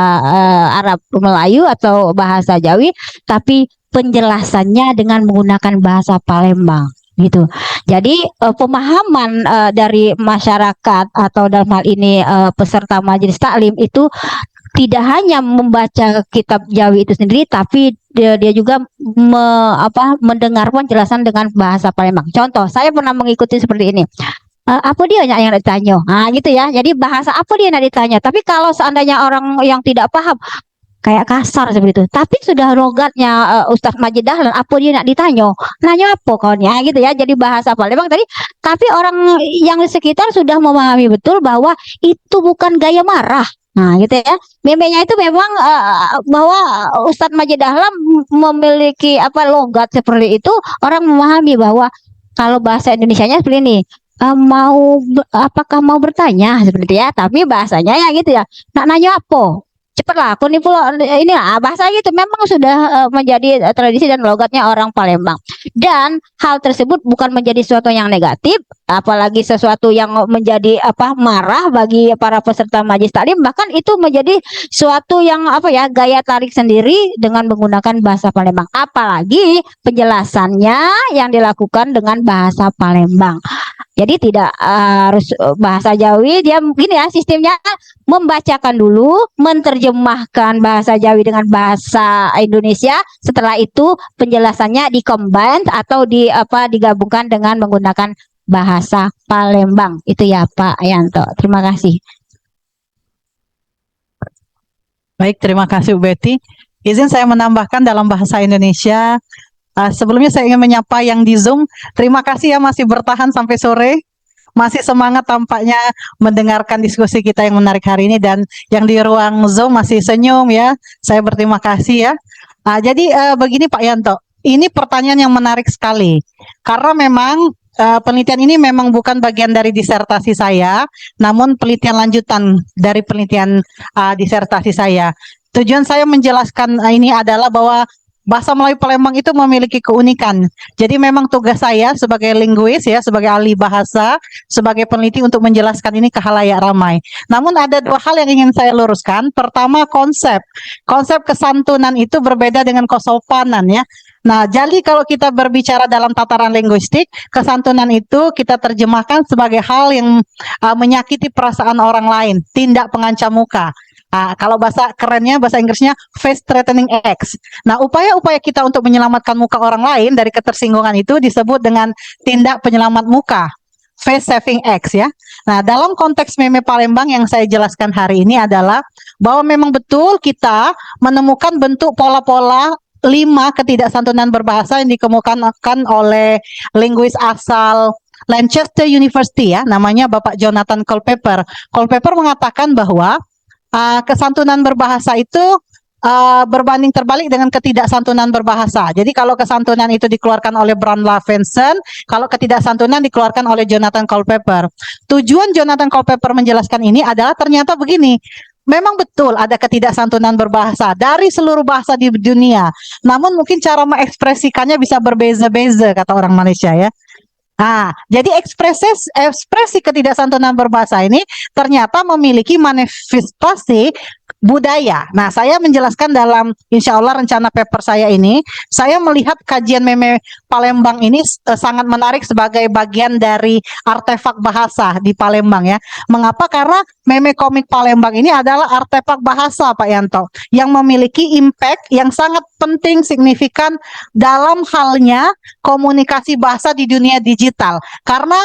Arab Melayu atau bahasa Jawi, tapi penjelasannya dengan menggunakan bahasa Palembang gitu. Jadi pemahaman dari masyarakat atau dalam hal ini peserta majelis taklim itu tidak hanya membaca kitab Jawi itu sendiri, tapi dia juga mendengar penjelasan dengan bahasa Palembang. Contoh, saya pernah mengikuti seperti ini. Apa dia yang ditanya? Nah, gitu ya. Jadi bahasa apa dia yang ditanya? Tapi kalau seandainya orang yang tidak paham, kayak kasar seperti itu. Tapi sudah logatnya Ustadz Majid Dahlan, apa dia nak ditanya? Nanya apa kawannya gitu ya. Jadi bahasa Palembang tadi. Tapi orang yang di sekitar sudah memahami betul bahwa itu bukan gaya marah. Nah, gitu ya. Memenya itu memang bahwa Ustadz Majid Dahlan memiliki logat seperti itu, orang memahami bahwa kalau bahasa Indonesianya seperti ini, apakah mau bertanya seperti itu ya, tapi bahasanya ya gitu ya. Nak nanya apa? Cepatlah, aku nih pula inilah bahasa gitu memang sudah menjadi tradisi dan logatnya orang Palembang. Dan hal tersebut bukan menjadi sesuatu yang negatif, apalagi sesuatu yang menjadi marah bagi para peserta majelis taklim, bahkan itu menjadi suatu yang gaya tarik sendiri dengan menggunakan bahasa Palembang. Apalagi penjelasannya yang dilakukan dengan bahasa Palembang. Jadi tidak harus bahasa Jawi, dia begini ya sistemnya, membacakan dulu, menerjemahkan bahasa Jawi dengan bahasa Indonesia, setelah itu penjelasannya di-combine atau digabungkan dengan menggunakan bahasa Palembang. Itu ya Pak Yanto. Terima kasih. Baik, terima kasih Bu Betty. Izin saya menambahkan dalam bahasa Indonesia. Sebelumnya saya ingin menyapa yang di Zoom. Terima kasih ya masih bertahan sampai sore. Masih semangat tampaknya mendengarkan diskusi kita yang menarik hari ini, dan yang di ruang Zoom masih senyum ya. Saya berterima kasih ya. Jadi begini Pak Yanto, ini pertanyaan yang menarik sekali. Karena memang penelitian ini memang bukan bagian dari disertasi saya, namun penelitian lanjutan dari penelitian disertasi saya. Tujuan saya menjelaskan ini adalah bahwa bahasa Melayu Palembang itu memiliki keunikan. Jadi memang tugas saya sebagai linguis ya, sebagai ahli bahasa, sebagai peneliti untuk menjelaskan ini ke khalayak ramai. Namun ada dua hal yang ingin saya luruskan. Pertama, konsep kesantunan itu berbeda dengan kesopanan ya. Nah, jadi kalau kita berbicara dalam tataran linguistik, kesantunan itu kita terjemahkan sebagai hal yang menyakiti perasaan orang lain, tindak pengancam muka. Kalau bahasa kerennya, bahasa Inggrisnya face threatening acts. Nah, upaya-upaya kita untuk menyelamatkan muka orang lain dari ketersinggungan itu disebut dengan tindak penyelamat muka, face saving acts ya. Nah, dalam konteks meme Palembang yang saya jelaskan hari ini adalah bahwa memang betul kita menemukan bentuk pola-pola 5 ketidaksantunan berbahasa yang dikemukakan oleh linguis asal Lancaster University ya, namanya Bapak Jonathan Culpeper. Culpeper mengatakan bahwa kesantunan berbahasa itu berbanding terbalik dengan ketidaksantunan berbahasa. Jadi kalau kesantunan itu dikeluarkan oleh Brandla Venson, kalau ketidaksantunan dikeluarkan oleh Jonathan Culpeper. Tujuan Jonathan Culpeper menjelaskan ini adalah ternyata begini, memang betul ada ketidaksantunan berbahasa dari seluruh bahasa di dunia. Namun mungkin cara mengekspresikannya bisa berbeza-beza, kata orang Malaysia ya. Jadi ekspresi ketidaksantunan berbahasa ini ternyata memiliki manifestasi budaya. Nah, saya menjelaskan dalam insya Allah rencana paper saya ini, saya melihat kajian meme Palembang ini sangat menarik sebagai bagian dari artefak bahasa di Palembang ya. Mengapa? Karena meme komik Palembang ini adalah artefak bahasa Pak Yanto, yang memiliki impact yang sangat penting, signifikan dalam halnya komunikasi bahasa di dunia digital. Karena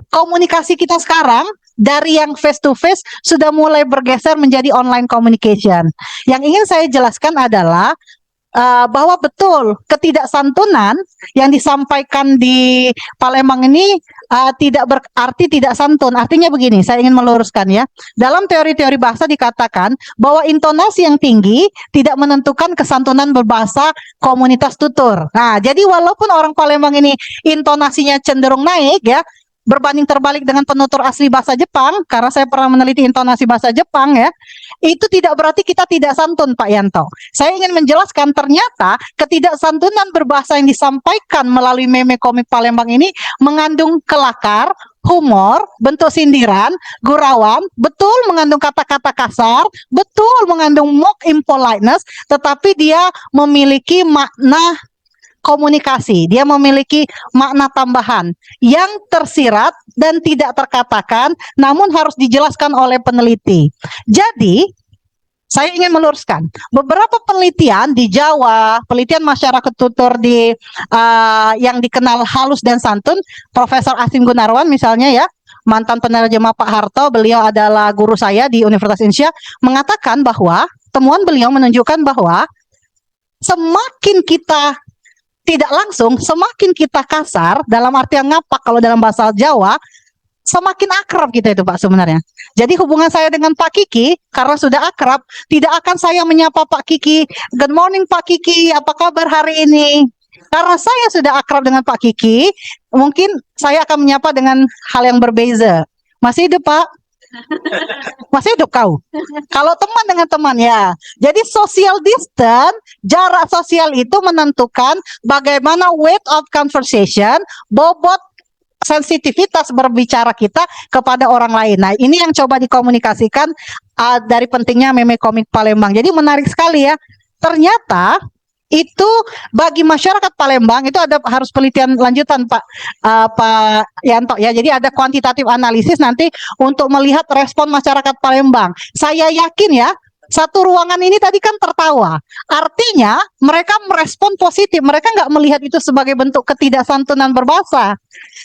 komunikasi kita sekarang dari yang face to face sudah mulai bergeser menjadi online communication. Yang ingin saya jelaskan adalah bahwa betul ketidaksantunan yang disampaikan di Palembang ini tidak berarti tidak santun. Artinya begini, saya ingin meluruskan ya. Dalam teori-teori bahasa dikatakan bahwa intonasi yang tinggi tidak menentukan kesantunan berbahasa komunitas tutur. Nah, jadi walaupun orang Palembang ini intonasinya cenderung naik ya, berbanding terbalik dengan penutur asli bahasa Jepang, karena saya pernah meneliti intonasi bahasa Jepang ya, itu tidak berarti kita tidak santun, Pak Yanto. Saya ingin menjelaskan ternyata ketidaksantunan berbahasa yang disampaikan melalui meme komik Palembang ini mengandung kelakar, humor, bentuk sindiran, gurauan, betul mengandung kata-kata kasar, betul mengandung mock impoliteness, tetapi dia memiliki makna komunikasi, dia memiliki makna tambahan yang tersirat dan tidak terkatakan, namun harus dijelaskan oleh peneliti. Jadi, saya ingin meluruskan beberapa penelitian di Jawa, penelitian masyarakat tutur di yang dikenal halus dan santun, Profesor Asim Gunarwan misalnya ya, mantan penerjemah Pak Harto, beliau adalah guru saya di Universitas Indonesia, mengatakan bahwa temuan beliau menunjukkan bahwa semakin kita tidak langsung, semakin kita kasar, dalam artian ngapak kalau dalam bahasa Jawa, semakin akrab kita itu Pak sebenarnya. Jadi hubungan saya dengan Pak Kiki, karena sudah akrab, tidak akan saya menyapa Pak Kiki, good morning Pak Kiki, apa kabar hari ini? Karena saya sudah akrab dengan Pak Kiki, mungkin saya akan menyapa dengan hal yang berbeza. Masih hidup Pak? Masih hidup kau? Kalau teman dengan teman ya. Jadi social distance, jarak sosial itu menentukan bagaimana weight of conversation, bobot sensitivitas berbicara kita kepada orang lain. Nah, ini yang coba dikomunikasikan dari pentingnya meme komik Palembang. Jadi menarik sekali ya. Ternyata itu bagi masyarakat Palembang itu ada harus penelitian lanjutan Pak Yanto ya. Jadi ada kuantitatif analisis nanti untuk melihat respon masyarakat Palembang. Saya yakin ya, satu ruangan ini tadi kan tertawa. Artinya mereka merespon positif. Mereka nggak melihat itu sebagai bentuk ketidaksantunan berbahasa.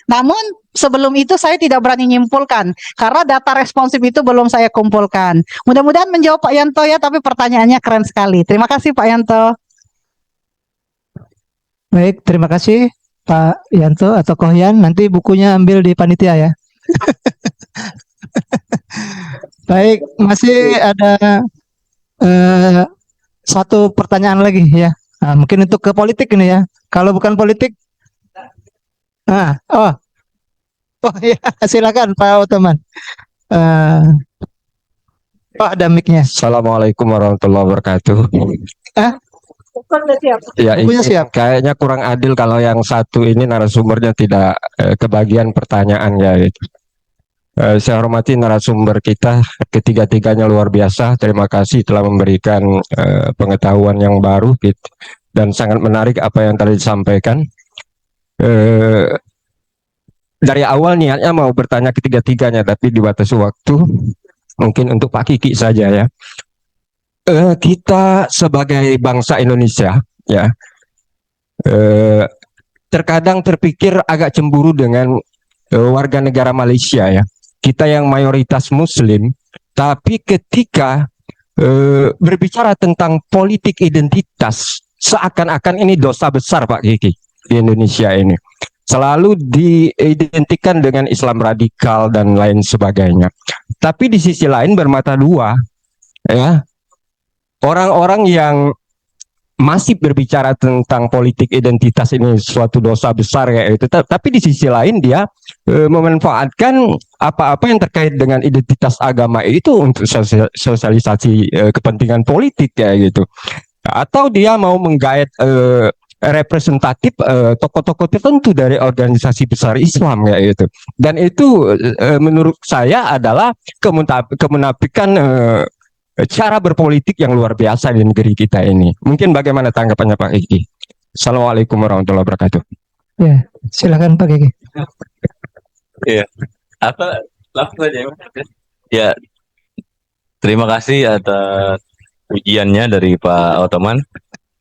Namun sebelum itu saya tidak berani nyimpulkan karena data responsif itu belum saya kumpulkan. Mudah-mudahan menjawab Pak Yanto ya, tapi pertanyaannya keren sekali. Terima kasih Pak Yanto. Baik, terima kasih Pak Yanto atau Kohyan. Nanti bukunya ambil di panitia ya. Baik, masih ada satu pertanyaan lagi ya. Nah, mungkin untuk ke politik ini ya. Kalau bukan politik, oh ya, silakan Pak Otoman. Ada mic-nya. Assalamualaikum warahmatullahi wabarakatuh. Ya, ini Bukunya siap. kayaknya kurang adil kalau yang satu ini narasumbernya tidak kebagian pertanyaannya. Saya hormati narasumber kita, ketiga-tiganya luar biasa. Terima kasih telah memberikan pengetahuan yang baru gitu. Dan sangat menarik apa yang tadi disampaikan. Dari awal niatnya mau bertanya ketiga-tiganya, tapi dibatasi waktu. Mungkin untuk Pak Kiki saja ya. Kita sebagai bangsa Indonesia ya terkadang terpikir agak cemburu dengan warga negara Malaysia ya. Kita yang mayoritas Muslim, tapi ketika berbicara tentang politik identitas, seakan-akan ini dosa besar Pak Kiki di Indonesia ini. Selalu diidentikan dengan Islam radikal dan lain sebagainya. Tapi di sisi lain bermata dua ya. Orang-orang yang masih berbicara tentang politik identitas ini suatu dosa besar ya itu, tapi di sisi lain dia memanfaatkan apa-apa yang terkait dengan identitas agama itu untuk sosialisasi kepentingan politik ya gitu, atau dia mau menggait representatif tokoh-tokoh tertentu dari organisasi besar Islam ya gitu, dan itu menurut saya adalah kemunafikan cara berpolitik yang luar biasa di negeri kita ini. Mungkin bagaimana tanggapannya Pak Kiki? Assalamualaikum warahmatullahi wabarakatuh. Ya, silakan Pak Kiki. Iya. Apa langsung aja. Ya. Terima kasih atas ujiannya dari Pak Otoman.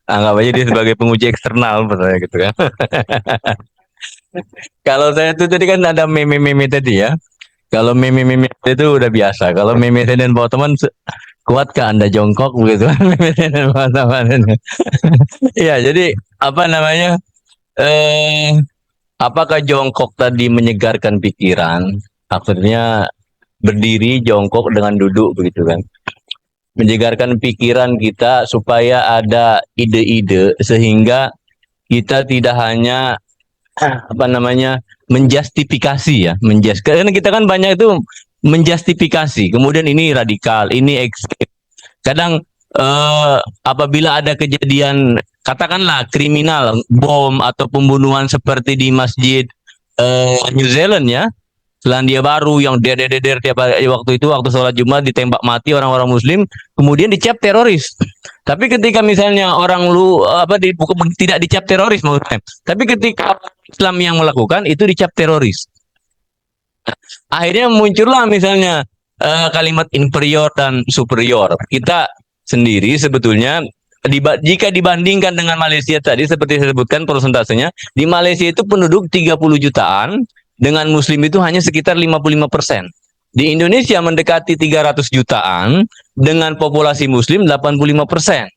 Anggap aja dia sebagai penguji eksternal saya gitu kan. Kalau saya tuh tadi kan ada meme-meme tadi ya. Kalau meme-meme itu udah biasa. Kalau meme saya dan Pak Otoman kuatkah Anda jongkok begitu? Ya, jadi apa namanya? Apakah jongkok tadi menyegarkan pikiran? Akhirnya berdiri jongkok dengan duduk begitu kan? Menyegarkan pikiran kita supaya ada ide-ide sehingga kita tidak hanya apa namanya menjustifikasi ya, karena kita kan banyak itu menjustifikasi, kemudian ini radikal, ini ekstrem. Kadang apabila ada kejadian katakanlah kriminal, bom atau pembunuhan seperti di masjid New Zealand ya, Selandia Baru yang deder tiap waktu itu waktu sholat Jumat ditembak mati orang-orang Muslim, kemudian dicap teroris. Tapi ketika misalnya orang tidak dicap teroris maksudnya, tapi ketika Islam yang melakukan itu dicap teroris. Akhirnya muncullah misalnya kalimat inferior dan superior. Kita sendiri sebetulnya jika dibandingkan dengan Malaysia tadi seperti saya sebutkan persentasenya, di Malaysia itu penduduk 30 jutaan, dengan Muslim itu hanya sekitar 55%. Di Indonesia mendekati 300 jutaan dengan populasi Muslim 85%.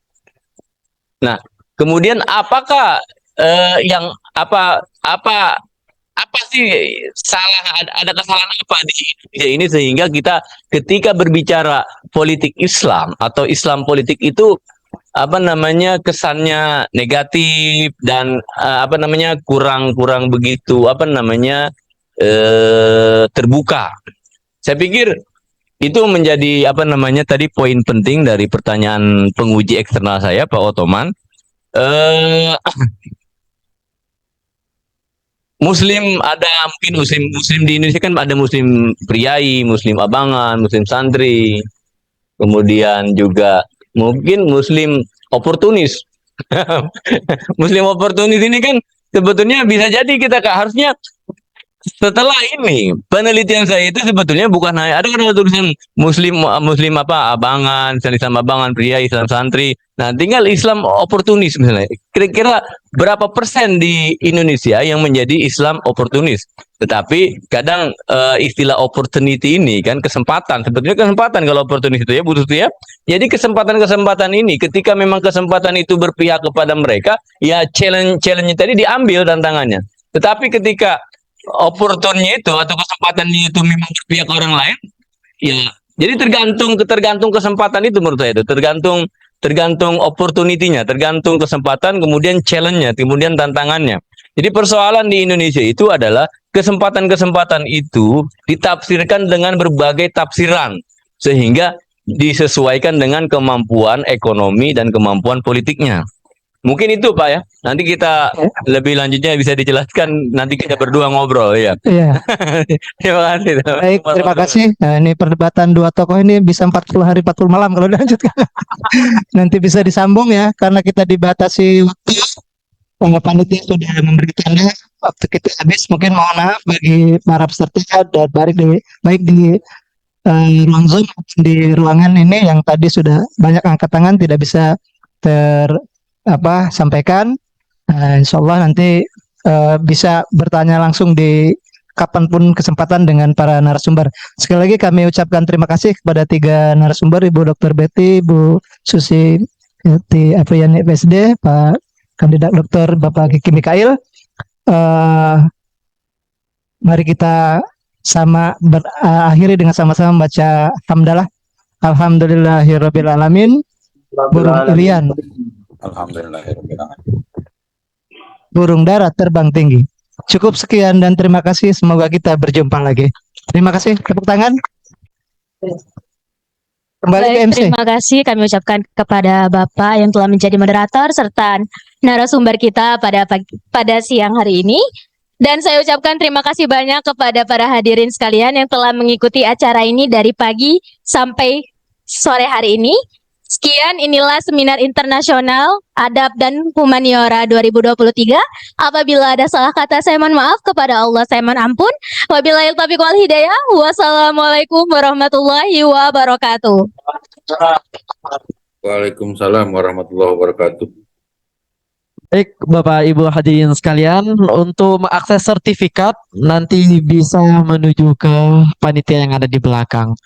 Nah, kemudian apakah apa sih ada kesalahan apa di Indonesia ini sehingga kita ketika berbicara politik Islam atau Islam politik itu kesannya negatif dan kurang begitu terbuka. Saya pikir itu menjadi tadi poin penting dari pertanyaan penguji eksternal saya Pak Otoman. Muslim ada mungkin muslim di Indonesia kan ada muslim priai, muslim abangan, muslim santri, kemudian juga mungkin muslim oportunis. Muslim oportunis ini kan sebetulnya bisa jadi kita harusnya setelah ini penelitian saya itu sebetulnya bukan hanya ada tulisan muslim abangan, Islam abangan pria, Islam santri. Nah, tinggal Islam oportunis misalnya. Kira-kira berapa persen di Indonesia yang menjadi Islam oportunis? Tetapi kadang istilah opportunity ini kan kesempatan. Sebetulnya kesempatan kalau oportunis itu ya butuh itu ya. Jadi kesempatan-kesempatan ini ketika memang kesempatan itu berpihak kepada mereka, ya challenge-nya tadi diambil tantangannya. Tetapi ketika opportunity itu atau kesempatannya itu memang berpihak orang lain, ya jadi tergantung kesempatan itu menurut saya itu tergantung opportunity-nya, tergantung kesempatan, kemudian challenge-nya, kemudian tantangannya. Jadi persoalan di Indonesia itu adalah kesempatan-kesempatan itu ditafsirkan dengan berbagai tafsiran sehingga disesuaikan dengan kemampuan ekonomi dan kemampuan politiknya. Mungkin itu Pak ya. Nanti kita lebih lanjutnya bisa dijelaskan nanti kita berdua ngobrol ya. Iya. Terima kasih. Baik, terima kasih. Nah, ini perdebatan dua tokoh ini bisa 40 hari 40 malam kalau dilanjutkan. Nanti bisa disambung ya karena kita dibatasi waktu. Panitia sudah memberi tanda waktu kita habis. Mungkin mohon maaf bagi para peserta dan baik di ruang Zoom di ruangan ini yang tadi sudah banyak angkat tangan tidak bisa sampaikan. Insya Allah nanti bisa bertanya langsung di kapanpun kesempatan dengan para narasumber. Sekali lagi kami ucapkan terima kasih kepada 3 narasumber, Ibu Dr. Betty, Bu Susi Afriani PSD, Pak Kandidat Doktor Bapak Kiki Mikail. Mari kita akhiri dengan sama-sama membaca hamdalah. Alhamdulillahirabbil alamin. Burung irian. Burung darat terbang tinggi. Cukup sekian dan terima kasih. Semoga kita berjumpa lagi. Terima kasih. Tepuk tangan. Kembali ke MC. Terima kasih kami ucapkan kepada Bapak yang telah menjadi moderator serta narasumber kita pada siang hari ini. Dan saya ucapkan terima kasih banyak kepada para hadirin sekalian yang telah mengikuti acara ini dari pagi sampai sore hari ini. Sekian, inilah Seminar Internasional Adab dan Humaniora 2023. Apabila ada salah kata, saya mohon maaf. Kepada Allah, saya mohon ampun. Wabillahi taufiq wal hidayah. Wassalamualaikum warahmatullahi wabarakatuh. Waalaikumsalam warahmatullahi wabarakatuh. Baik, Bapak Ibu hadirin sekalian, untuk mengakses sertifikat nanti bisa menuju ke panitia yang ada di belakang.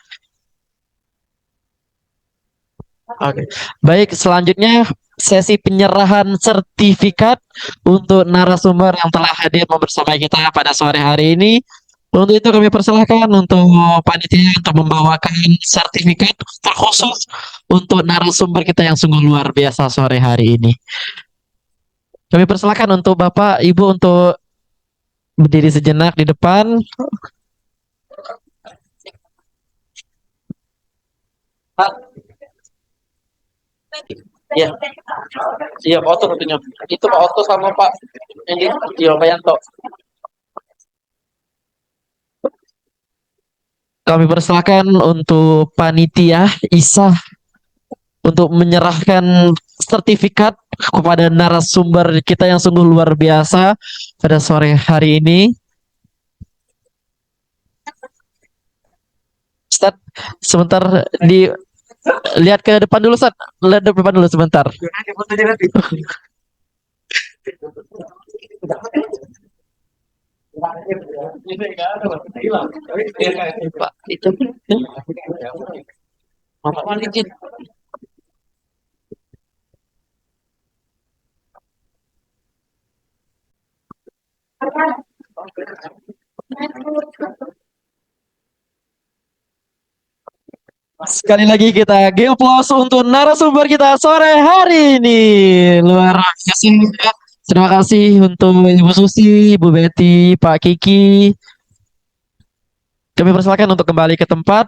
Oke. Baik, selanjutnya sesi penyerahan sertifikat untuk narasumber yang telah hadir bersama kita pada sore hari ini. Untuk itu kami persilahkan untuk panitia untuk membawakan sertifikat terkhusus untuk narasumber kita yang sungguh luar biasa sore hari ini. Kami persilahkan untuk Bapak, Ibu untuk berdiri sejenak di depan. Iya, iya Pak Oto tentunya. Itu Pak Oto sama Pak ini, iya Pak Yanto. Kami persilakan untuk panitia Isa untuk menyerahkan sertifikat kepada narasumber kita yang sungguh luar biasa pada sore hari ini. Ustaz, sebentar lihat ke depan dulu, Ustaz. Lihat ke depan dulu sebentar. Pak, itu. Sekali lagi kita give applause untuk narasumber kita sore hari ini. Luar biasa. Terima kasih untuk Ibu Susi, Ibu Betty, Pak Kiki. Kami persilakan untuk kembali ke tempat.